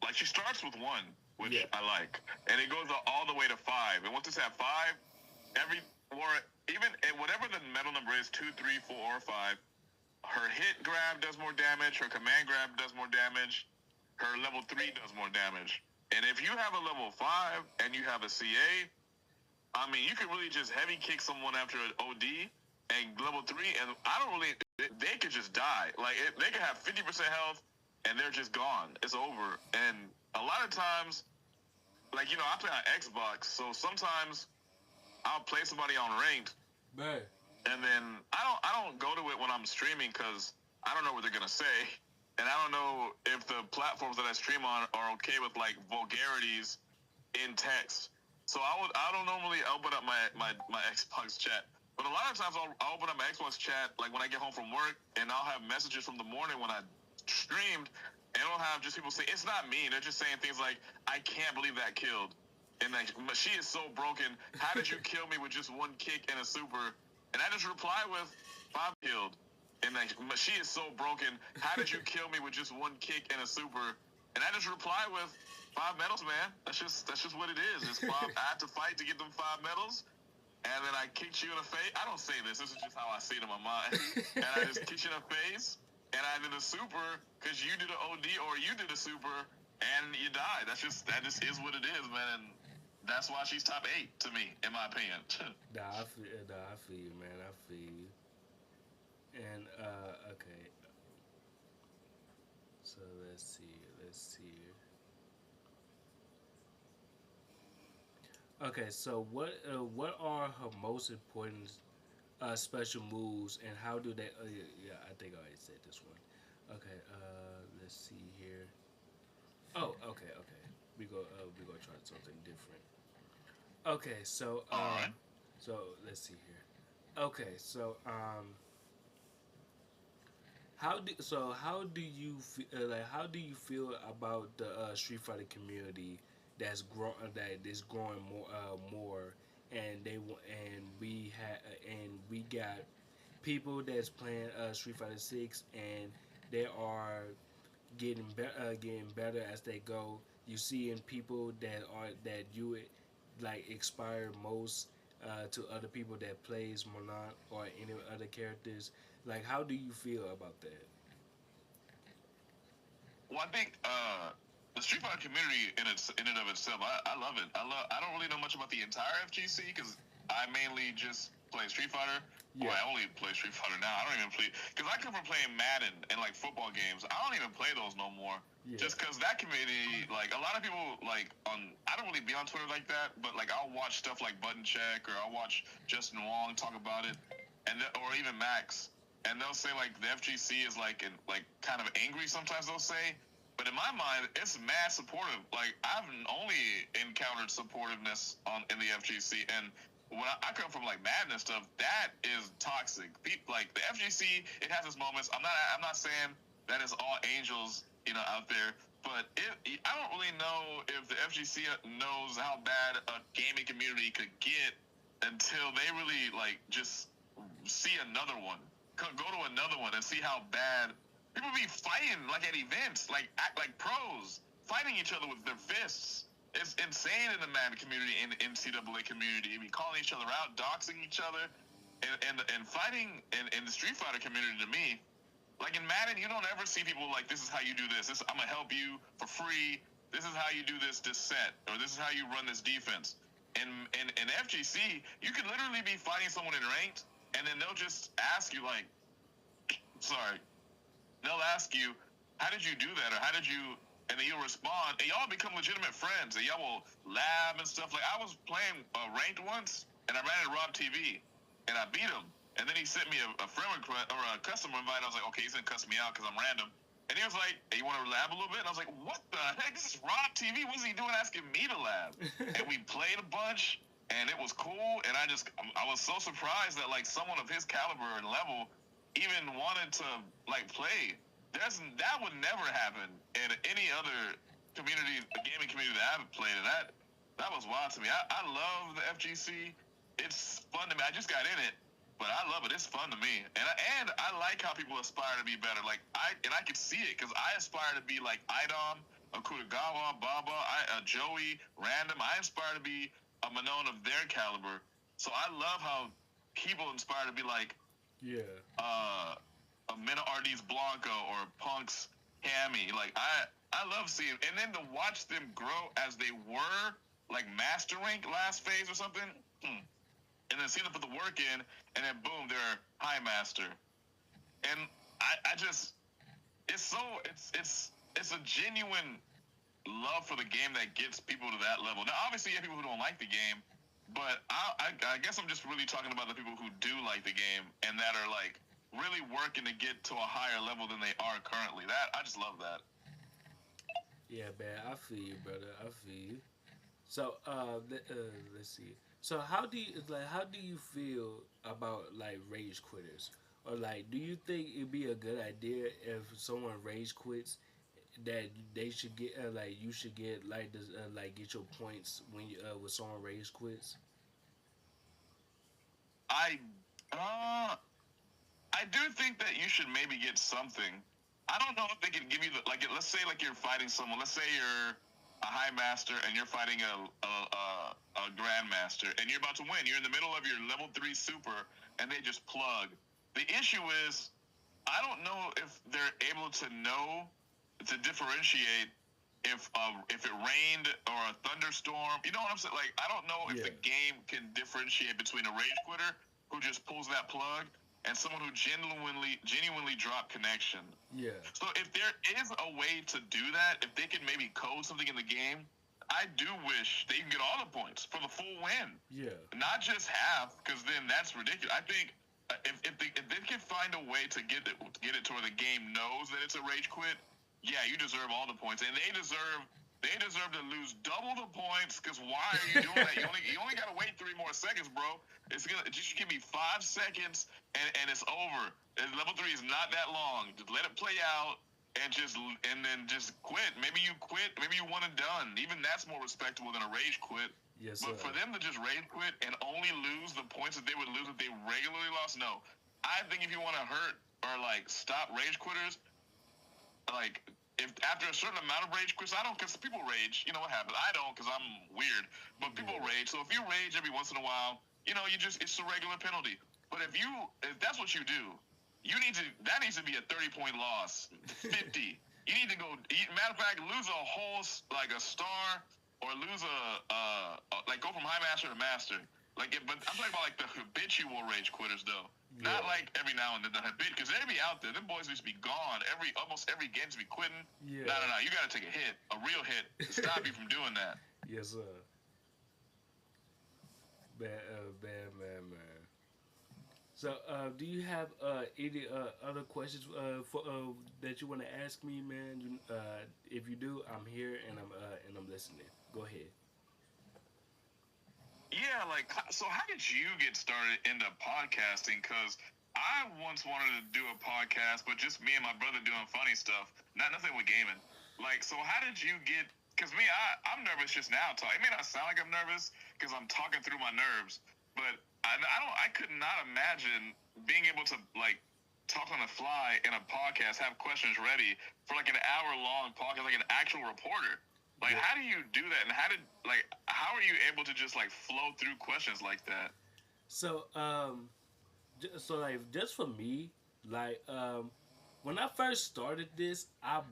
like she starts with one, which Yeah. I like, and it goes all the way to five. And once it's at five, every or even whatever the medal number is, 2, 3, 4, or 5, her hit grab does more damage, her command grab does more damage, her level 3 does more damage. And if you have a level 5 and you have a CA, I mean, you could really just heavy kick someone after an OD and level 3, and I don't really, they could just die. Like, they could have 50% health and they're just gone. It's over. And a lot of times, like, I play on Xbox, so sometimes I'll play somebody on ranked, Man. and then I don't go to it when I'm streaming because I don't know what they're gonna say, and I don't know if the platforms that I stream on are okay with like vulgarities in text. So I don't normally open up my Xbox chat, but a lot of times I'll open up my Xbox chat like when I get home from work, and I'll have messages from the morning when I streamed, and it'll have just people say it's not me. They're just saying things like I can't believe that killed. And like, she is so broken. How did you kill me with just one kick and a super? And I just reply with 5 killed. And like, she is so broken. How did you kill me with just one kick and a super? And I just reply with 5 medals, man. That's just what it is. It's 5. I have to fight to get them 5 medals. And then I kicked you in the face. I don't say this. This is just how I see it in my mind. And I just kicked you in the face. And I did a super because you did an OD or you did a super and you died. That just is what it is, man. And that's why she's top 8 to me, in my opinion. I feel you, man. I feel you. And okay. So let's see. Okay, so what are her most important special moves, and how do they? Yeah, yeah, I think I already said this one. Okay, let's see here. Oh, okay. We go try something different. Okay, All right. so let's see here. Okay, so how do you feel about the Street Fighter community that is growing more, and we got people that's playing Street Fighter 6, and they are getting better as they go. You see in people that you like inspire most to other people that plays Monarch or any other characters. Like, how do you feel about that? Well, I think the Street Fighter community in and of itself, I love it. I don't really know much about the entire FGC because I mainly just play Street Fighter. Yeah. Well, I only play Street Fighter now. I don't even play because I come from playing Madden and like football games. I don't even play those no more. Yeah. Just because that community, like a lot of people, like I don't really be on Twitter like that, but like I'll watch stuff like Button Check or I'll watch Justin Wong talk about it, or even Max, and they'll say like the FGC is like kind of angry sometimes. They'll say, but in my mind, it's mad supportive. Like I've only encountered supportiveness in the FGC, and when I come from like Madden and stuff, that is toxic. People like the FGC, it has its moments. I'm not saying that it's all angels, out there. But I don't really know if the FGC knows how bad a gaming community could get until they really like just see another one, go to another one and see how bad people be fighting like at events, like act like pros, fighting each other with their fists. It's insane in the Madden community, in the NCAA community. They be calling each other out, doxing each other, and fighting in the Street Fighter community. To me, like in Madden, you don't ever see people like, this is how you do this. I'm gonna help you for free. This is how you do this set, or this is how you run this defense. In FGC, you could literally be fighting someone in ranked, and then they'll just ask you like, sorry, they'll ask you, how did you do that, or how did you, and then you'll respond, and y'all become legitimate friends, and y'all will lab and stuff. Like I was playing ranked once, and I ran into Rob TV, and I beat him. And then he sent me a friend request or a customer invite. I was like, okay, he's gonna cuss me out because I'm random. And he was like, hey, you want to lab a little bit? And I was like, what the heck? This is Rob TV. What's he doing asking me to lab? And we played a bunch, and it was cool. And I was so surprised that like someone of his caliber and level even wanted to like play. That would never happen in any other community, the gaming community that I've played. And that was wild to me. I love the FGC. It's fun to me. I just got in it. But I love it. It's fun to me, and I like how people aspire to be better. Like I can see it because I aspire to be like Idom, Akutagawa, Baba, Joey, Random. I aspire to be a Manon of their caliber. So I love how people inspire to be like, a Mina RD's Blanco or Punk's Hammy. Like I love seeing, and then to watch them grow as they were like master rank last phase or something. And then see them put the work in, and then boom, they're high master. And I just, it's a genuine love for the game that gets people to that level. Now, obviously, you have people who don't like the game, but I guess I'm just really talking about the people who do like the game and that are like really working to get to a higher level than they are currently. That I just love that. Yeah, man, I feel you, brother. I feel you. So, let's see. So, how do you feel about like rage quitters, or like, do you think it'd be a good idea if someone rage quits that they should get like you should get like this like get your points when you when someone rage quits? I I do think that you should maybe get something. I don't know if they can give you the like. Let's say like you're fighting someone. Let's say you're a high master and you're fighting a grandmaster and you're about to win. You're in the middle of your level 3 super and they just plug. The issue is I don't know if they're able to know to differentiate if it rained or a thunderstorm. You know what I'm saying? Like I don't know if the game can differentiate between a rage quitter who just pulls that plug and someone who genuinely dropped connection. Yeah. So if there is a way to do that, if they can maybe code something in the game, I do wish they can get all the points for the full win. Yeah. Not just half, because then that's ridiculous. I think if they can find a way to get it to where the game knows that it's a rage quit, yeah, you deserve all the points, and they deserve to lose double the points. Because why are you doing that? You only got to wait 3 more seconds, bro. Just give me 5 seconds and it's over. And level 3 is not that long. Just let it play out and then just quit. Maybe you quit. Maybe you want it done. Even that's more respectable than a rage quit. Yes, but for them to just rage quit and only lose the points that they would lose if they regularly lost, no. I think if you want to hurt or like stop rage quitters, like if after a certain amount of rage quits, I don't, because people rage. You know what happens? I don't, because I'm weird. But people rage. So if you rage every once in a while, it's a regular penalty. But if that's what you do, that needs to be a 30-point loss, 50. You need to go. Matter of fact, lose a whole like a star, or lose like go from high master to master. But I'm talking about like the habitual rage quitters though. Yeah. Not like every now and then the habit, because they be out there. Them boys used to be gone. Almost every game to be quitting. Yeah. No. You got to take a hit, a real hit, to stop you from doing that. Yes, sir. Man. So, do you have any other questions for that you want to ask me, man? If you do, I'm here and I'm listening. Go ahead. Yeah, like, so how did you get started into podcasting? Because I once wanted to do a podcast, but just me and my brother doing funny stuff, not nothing with gaming. Like, so how did you get? Because me, I'm nervous just now. It may not sound like I'm nervous because I'm talking through my nerves, but I could not imagine being able to like talk on the fly in a podcast, have questions ready for like an hour long podcast, like an actual reporter. Like, Yeah. how do you do that? And how are you able to just like flow through questions like that? So so like just for me, like when I first started this, I've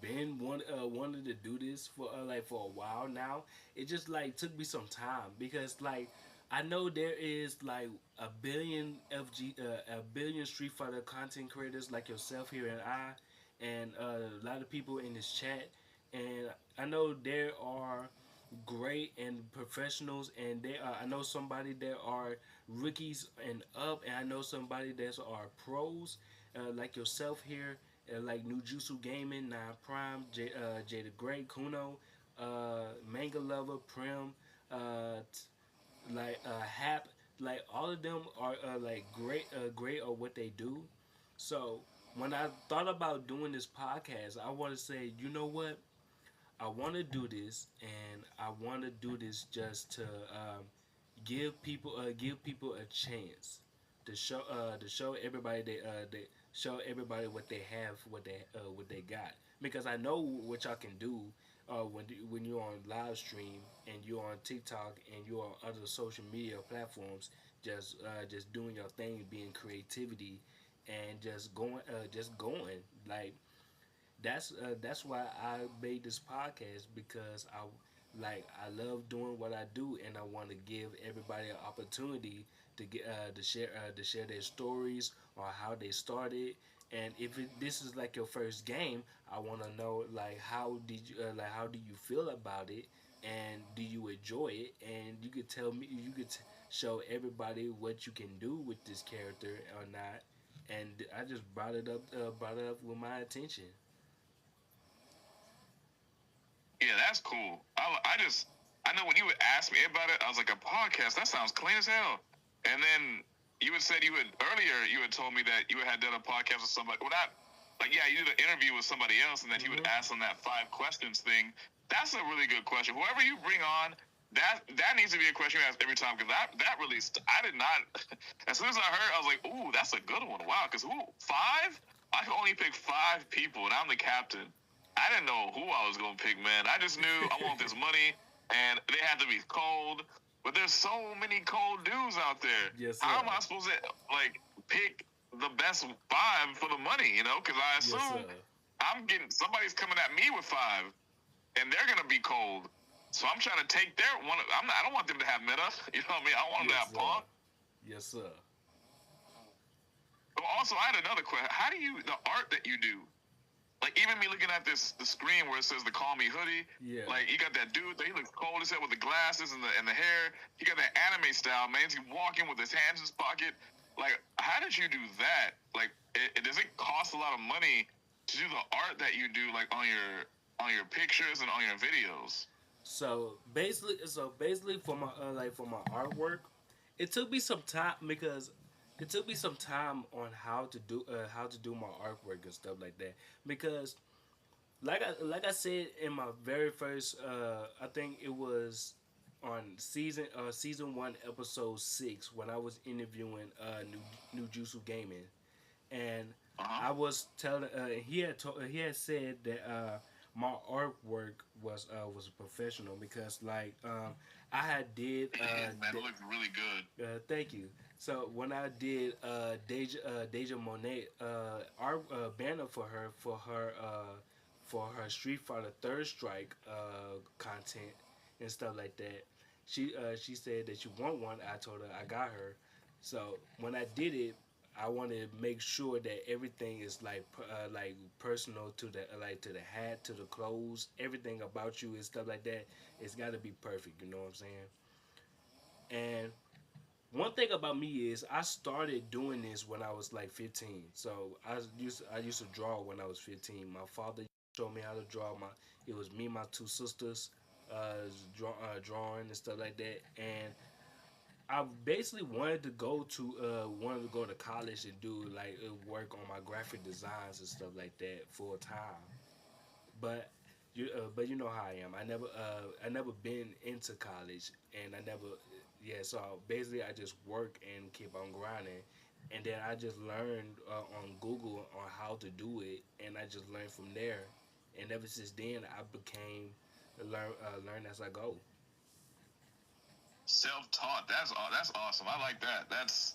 been wanted to do this for for a while now. It just like took me some time because like I know there is like a billion Street Fighter content creators like yourself here and and a lot of people in this chat, and I know there are great and professionals, and they are. I know somebody that are rookies and up, and I know somebody that are pros, like yourself here, like New Jutsu Gaming, Nine Prime, Jada Great, Kuno, Manga Lover, Prim, Hap, like all of them are like great at what they do. So when I thought about doing this podcast, I want to say, you know what? I want to do this, and I want to do this just to give people a chance to show everybody they show everybody what they have, what they got. Because I know what y'all can do when you're on live stream and you're on TikTok and you're on other social media platforms, just doing your thing, being creativity, and just going like that's why I made this podcast, because I love doing what I do, and I want to give everybody an opportunity to get to share their stories or how they started. And if this is like your first game, I want to know like how do you feel about it, and do you enjoy it? And you could tell me, show everybody what you can do with this character or not. And I just brought it up with my attention. Yeah, that's cool. I know when you would ask me about it, I was like, a podcast? That sounds clean as hell. And then you had said you had told me that you had done a podcast with somebody. Well, not like, yeah, you did an interview with somebody else, and then he would Hmm. ask them that 5 questions thing. That's a really good question. Whoever you bring on, that needs to be a question you ask every time, because that really I did not. As soon as I heard, I was like, ooh, that's a good one. Wow, because who 5? I could only pick 5 people, and I'm the captain. I didn't know who I was gonna pick, man. I just knew I want this money, and they had to be cold. But there's so many cold dudes out there. Yes, How sir. am I supposed to like pick the best 5 for the money? You know, because I Yes, assume sir. I'm getting somebody's coming at me with 5, and they're gonna be cold. So I'm trying to take their one. I don't want them to have meta. You know what I mean? I want them to Yes, have sir. punk. Yes, sir. But also, I had another question. How do you the art that you do? Like, even me looking at the screen where it says the Call Me Hoodie, Yeah. like, you got that dude there, he looks cold as hell with the glasses and the hair. He got that anime style, man. He's walking with his hands in his pocket. Like, how did you do that? Like, does it cost a lot of money to do the art that you do, like on your pictures and on your videos? So basically for my for my artwork, it took me some time because it took me some time on how to do my artwork and stuff like that. Because like I said in my very first I think it was on season 1 episode 6, when I was interviewing New Jutsu Gaming, and Uh huh. I was telling he had said that my artwork was professional, because I had did It is, man. It looks really good. thank you. So when I did Deja Monet art banner for her Street Fighter Third Strike content and stuff like that, she said that she want one. I told her I got her. So when I did it, I wanted to make sure that everything is like personal to the to the hat, to the clothes, everything about you and stuff like that. It's got to be perfect. You know what I'm saying? And one thing about me is I started doing this when I was like 15. So I used to draw when I was 15. My father showed me how to draw. My It was me, and my two sisters. drawing and stuff like that. And I basically wanted to go to college and do like work on my graphic designs and stuff like that full time. But but you know how I am. I never been into college, and I never yeah. So basically, I just work and keep on grinding, and then I just learned on Google on how to do it, and I just learned from there. And ever since then, I became learn as I go. Self-taught. That's awesome. I like that. That's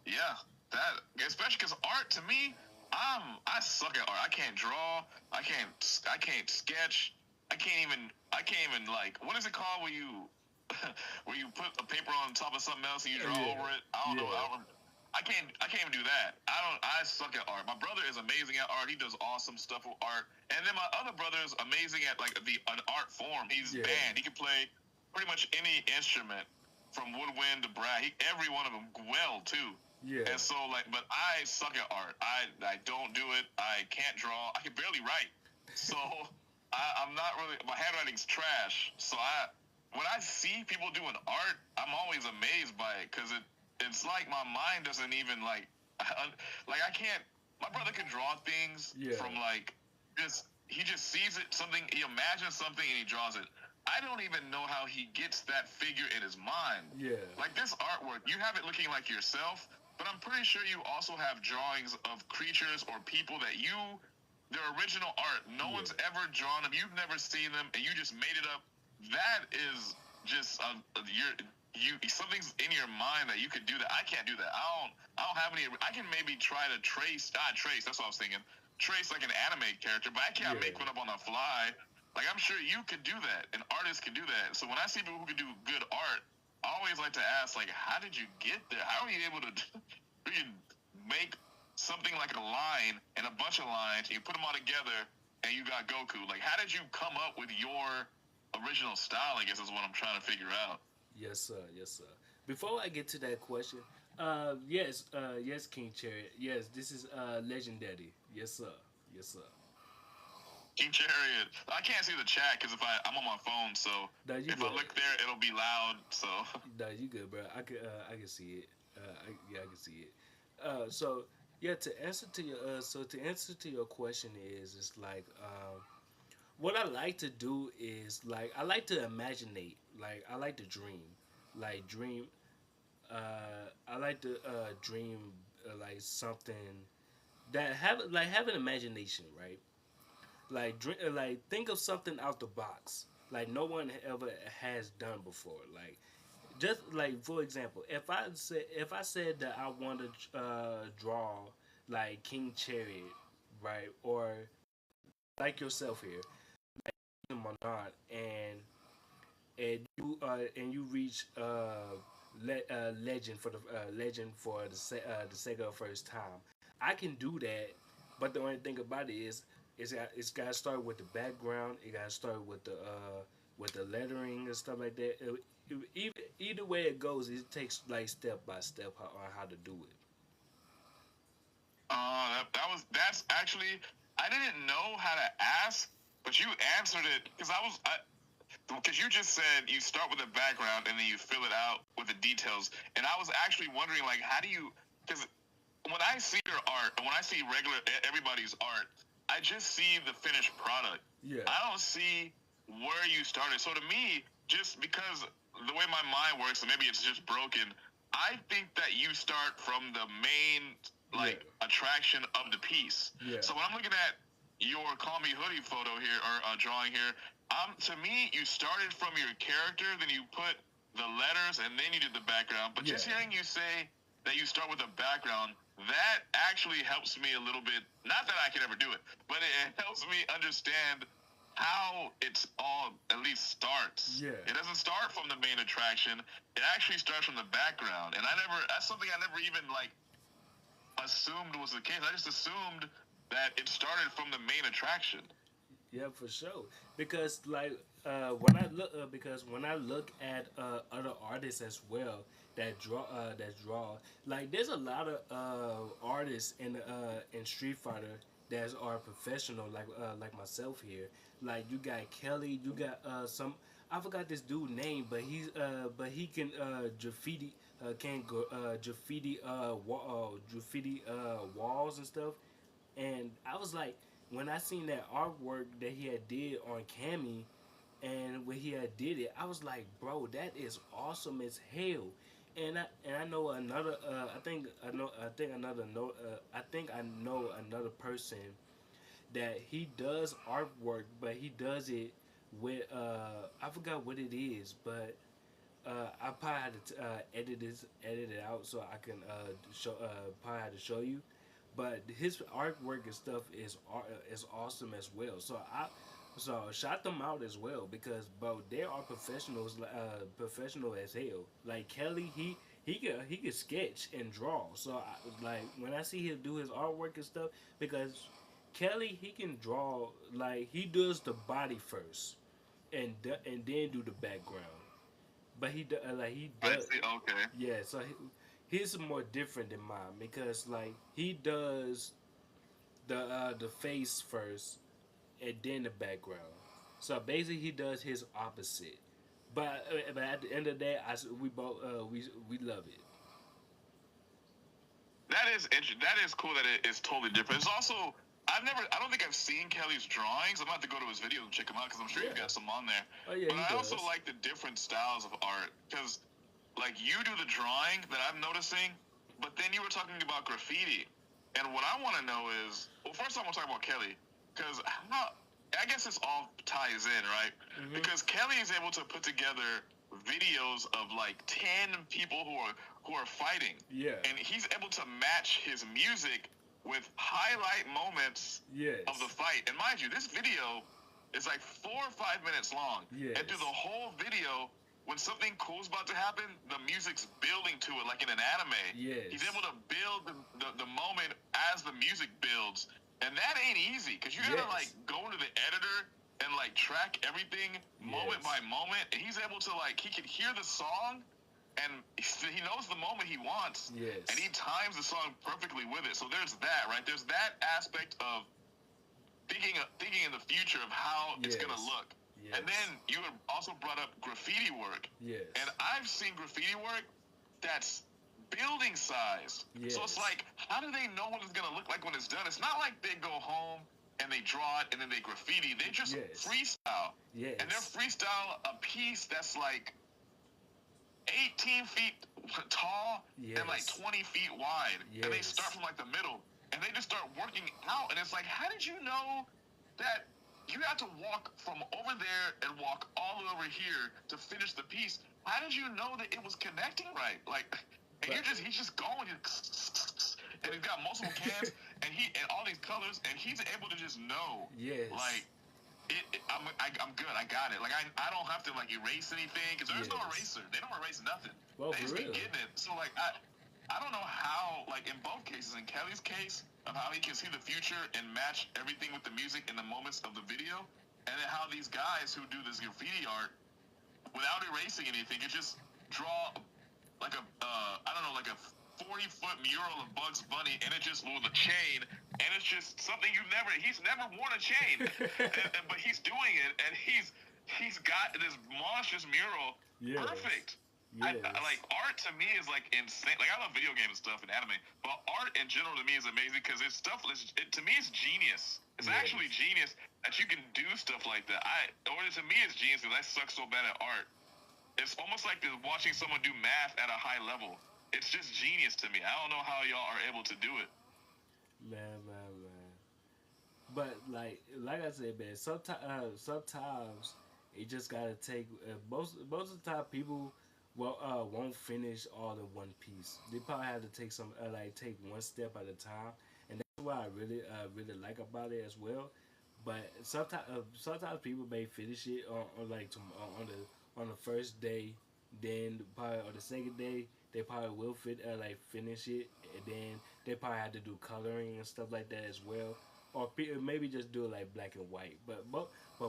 yeah. That especially because art to me, I suck at art. I can't draw. I can't sketch. I can't even like what is it called where you where you put a paper on top of something else and you draw Yeah, over it. I don't know. yeah, I can't even do that. I suck at art. My brother is amazing at art. He does awesome stuff with art. And then my other brother is amazing at like an art form. He's yeah, band. He can play pretty much any instrument from woodwind to brass. Every one of them well too. yeah, And so like, but I suck at art. I don't do it. I can't draw. I can barely write. So I'm not really. My handwriting's trash. So when I see people doing art, I'm always amazed by it because it's like my mind doesn't even like like I can't. My brother can draw things yeah, from like just he just sees it something he imagines something and he draws it. I don't even know how he gets that figure in his mind. yeah, Like this artwork, you have it looking like yourself, but I'm pretty sure you also have drawings of creatures or people that their original art. No yeah, one's ever drawn them. You've never seen them, and you just made it up. That is just something's in your mind that you could do that. I can't do that. I don't have any. I can maybe try to trace. That's what I was thinking. Trace like an anime character, but I can't yeah, make one up on the fly. Like I'm sure you could do that, and artists can do that. So when I see people who can do good art, I always like to ask, like, how did you get there? How are you able to you make something like a line and a bunch of lines, and you put them all together, and you got Goku? Like, how did you come up with your original style? I guess is what I'm trying to figure out. yes, sir, yes, sir. Before I get to that question, yes, King Chariot, yes, this is legendary, yes, sir, yes, sir. King Chariot. I can't see the chat because I'm on my phone, so No, you if I good. look there, it'll be loud. So No, you good, bro. I can see it. Yeah, I can see it. So yeah, to answer to your question is, it's like what I like to do is like I like to imaginate, like I like to dream, like dream. I like to dream like something that have an imagination, right? Like think of something out the box, like no one ever has done before. Like just like for example, if I said that I want to draw like King Chariot, right, or like yourself here, Monarch, and you reach legend for the Sega first time. I can do that, but the only thing about it is it's got to start with the background. It got to start with the lettering and stuff like that. Either way it goes, it takes like step by step on how to do it. that's actually I didn't know how to ask, but you answered it because you just said you start with a background and then you fill it out with the details, and I was actually wondering like how do you because when I see your art and when I see everybody's art, I just see the finished product. Yeah, I don't see where you started. So to me, just because the way my mind works, and maybe it's just broken, I think that you start from the main yeah, like attraction of the piece. yeah, So when I'm looking at your Call Me Hoodie photo here or drawing here, to me you started from your character, then you put the letters, and then you did the background. But yeah, just hearing you say that you start with a background, that actually helps me a little bit. Not that I can ever do it, but it helps me understand how it's all at least starts. yeah. It doesn't start from the main attraction. It actually starts from the background. And that's something I never even like assumed was the case. I just assumed that it started from the main attraction. Yeah, for sure. Because when I look at other artists as well that draw like there's a lot of artists in Street Fighter that are professional like myself here. Like you got Kelly, you got some. I forgot this dude name, but he can graffiti can go graffiti graffiti walls and stuff. And I was like, when I seen that artwork that he had did on Cami, and when he had did it, I was like, bro, that is awesome as hell. And I know another I think I know another person that he does artwork, but he does it with I forgot what it is, but I probably had to edit it out so I can show probably had to show you. But his artwork and stuff is awesome as well. So shout them out as well because bro, they are professionals, professional as hell. Like Kelly, he can sketch and draw. So like when I see him do his artwork and stuff, because Kelly he can draw like he does the body first and then do the background. But like he I does see. Okay. yeah. So his more different than mine because like he does the face first and then the background. So basically, he does his opposite. But at the end of the day, we both we love it. That is interesting. That is cool that it is totally different. It's also I don't think I've seen Kelly's drawings. I'm about to go to his videos and check them out because I'm sure Yeah. you've got some on there. Oh yeah, But he I also does. like the different styles of art because, like, you do the drawing that I'm noticing, but then you were talking about graffiti, and what I want to know is, well, first I want to talk about Kelly because I guess this all ties in, right? Hmm. Because Kelly is able to put together videos of like 10 people who are fighting, Yeah. and he's able to match his music with highlight moments of the Yes. fight. And mind you, this video is like 4 or 5 minutes long, and through the Yes. whole video, when something cool is about to happen, the music's building to it like in an anime. He's Yes. able to build the moment as the music builds. And that ain't easy because you gotta like Yes. go into the editor and like track everything moment by Yes. moment. And he's able to like he can hear the song and he knows the moment he wants and he Yes. times the song perfectly with it. So there's that, right? There's that aspect of thinking in the future of how it's gonna Yes. look. And then Yes. you had also brought up graffiti work. Yes. And I've seen graffiti work that's building sized. So it's Yes. like, how do they know what it's gonna look like when it's done? It's not like they go home and they draw it and then they graffiti. They just Yes. freestyle. And they're Yes. freestyle a piece that's like 18 feet tall and like Yes. 20 feet wide. And they start Yes. from like the middle and they just start working out. And it's like, how did you know that you had to walk from over there and walk all over here to finish the piece? How did you know that it was connecting right? Like, and But he's just going, and he's got multiple cans and all these colors, and he's able to just know, like, yes. I'm good. I got it. Like I don't have to like erase anything because there's no Yes. eraser. They don't erase nothing. Well, They for just be real. getting it. So like I don't know how like in both cases in Kelly's case of how he can see the future and match everything with the music in the moments of the video, and then how these guys who do this graffiti art without erasing anything, it just draw like a I don't know like a 40-foot mural of Bugs Bunny, and it just with a chain, and it's just something he's never worn a chain, but he's doing it, and he's got this monstrous mural, Yes. perfect. Like Yes. art to me is like insane. Like I love video game and stuff and anime, but art in general to me is amazing because it's stuff. To me, it's genius. It's actually Yes. genius that you can do stuff like that. Or to me, it's genius because I suck so bad at art. It's almost like watching someone do math at a high level. It's just genius to me. I don't know how y'all are able to do it. Man. But like I said, man, sometimes it just gotta take most of the time people won't finish all in one piece. They probably have to take take one step at a time, and that's what I really like about it as well. But sometimes people may finish it on the first day, then probably on the second day they probably will finish it, and then they probably have to do coloring and stuff like that as well, or maybe just do it like black and white. But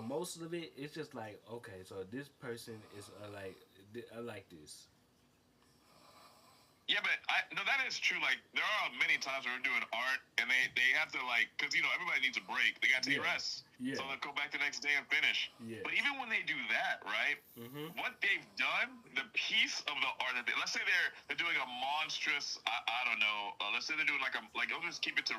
most of it it's just like okay, so this person is I like this. Yeah, but no, that is true. Like there are many times where we're doing art, and they have to like, because everybody needs a break. They got to take Yeah, rests, yeah, so they'll go back the next day and finish. But yes. even when they do that, right? Mhm. What they've done, the piece of the art that let's say they're doing a monstrous, I don't know, let's say they're doing like I'll just keep it to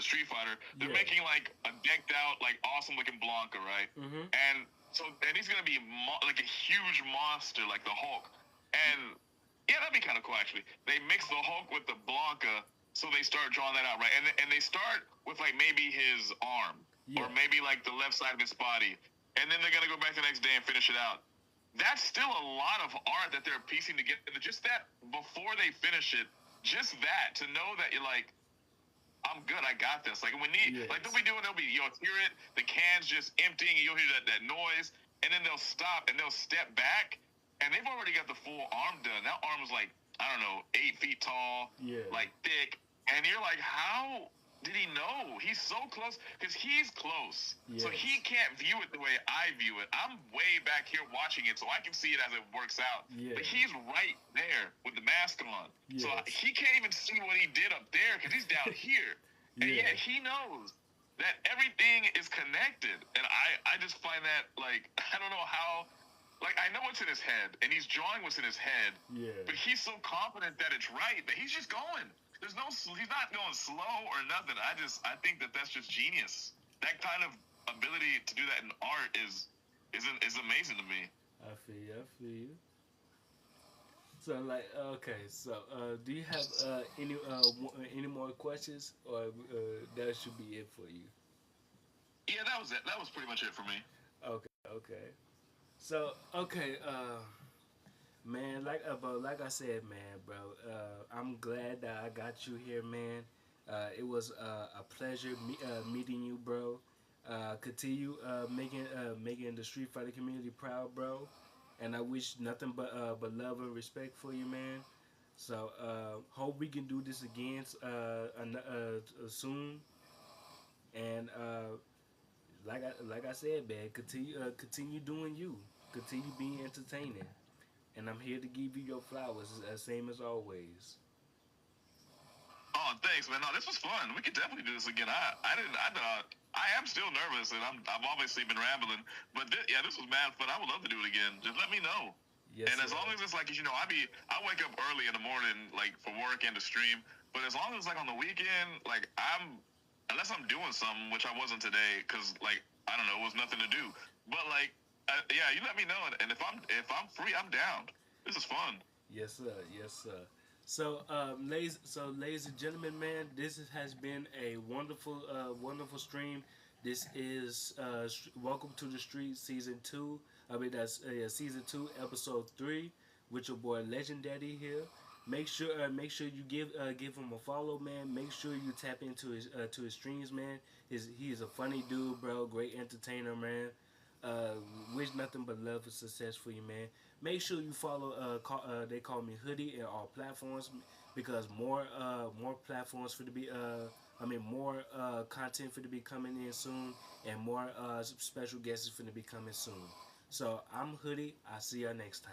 Street Fighter. They're Yeah. making like a decked out like awesome looking Blanca, right? Mhm. And so and he's gonna be like a huge monster like the Hulk, and yeah, that'd be kind of cool actually. They mix the Hulk with the Blanca, so they start drawing that out, right? And they start with like maybe his arm Yeah. or maybe like the left side of his body, and then they're gonna go back the next day and finish it out. That's still a lot of art that they're piecing together. Just that before they finish it, just that to know that you're like, I'm good. I got this. Like when like they'll Yes. be doing, you'll hear it, the cans just emptying, and you'll hear that noise, and then they'll stop and they'll step back, and they've already got the full arm done. That arm is like I don't know, 8 feet tall, Yeah. like thick, and you're like, how did he know? He's so close because he's close, so he Yes. can't view it the way I view it. I'm way back here watching it, so I can see it as it works out. Yeah. But he's right there with the mask on, so Yes. he can't even see what he did up there because he's down here. And Yeah. yet he knows that everything is connected. And I just find that like I don't know how like I know what's in his head and he's drawing what's in his head, Yeah. but he's so confident that it's right that he's just going. He's not going slow or nothing. I think that that's just genius. That kind of ability to do that in art is amazing to me. I feel you. I feel you. So like, okay. So, do you have any more questions, or that should be it for you? Yeah, that was it. That was pretty much it for me. Okay. Okay. So, okay. Man, but like I said, man, bro, I'm glad that I got you here, man. It was a pleasure meeting you, bro. Continue making the Street Fighter community proud, bro. And I wish nothing but love and respect for you, man. So hope we can do this again soon. And like I said, man, continue doing you. Continue being entertaining. And I'm here to give you your flowers, same as always. Oh, thanks, man. No, this was fun. We could definitely do this again. I didn't. I am still nervous, and I've obviously been rambling. But yeah, this was mad fun. I would love to do it again. Just let me know. Yes, And sir. as long as it's like I wake up early in the morning, like for work and to stream. But as long as like on the weekend, like unless I'm doing something, which I wasn't today, because like I don't know, it was nothing to do. But like, yeah, you let me know, and if I'm free, I'm down. This is fun. Yes, sir. Yes, sir. So, ladies and gentlemen, man, has been a wonderful stream. This is Welcome to the Street Season Two. I mean, that's Season Two, Episode Three, with your boy Legend Daddy here. Make sure you give him a follow, man. Make sure you tap into his streams, man. He is a funny dude, bro. Great entertainer, man. Wish nothing but love and success for you, man. Make sure you follow. They call me Hoodie in all platforms because more platforms for to be. More content for to be coming in soon, and more special guests for to be coming soon. So I'm Hoodie. I'll see y'all next time.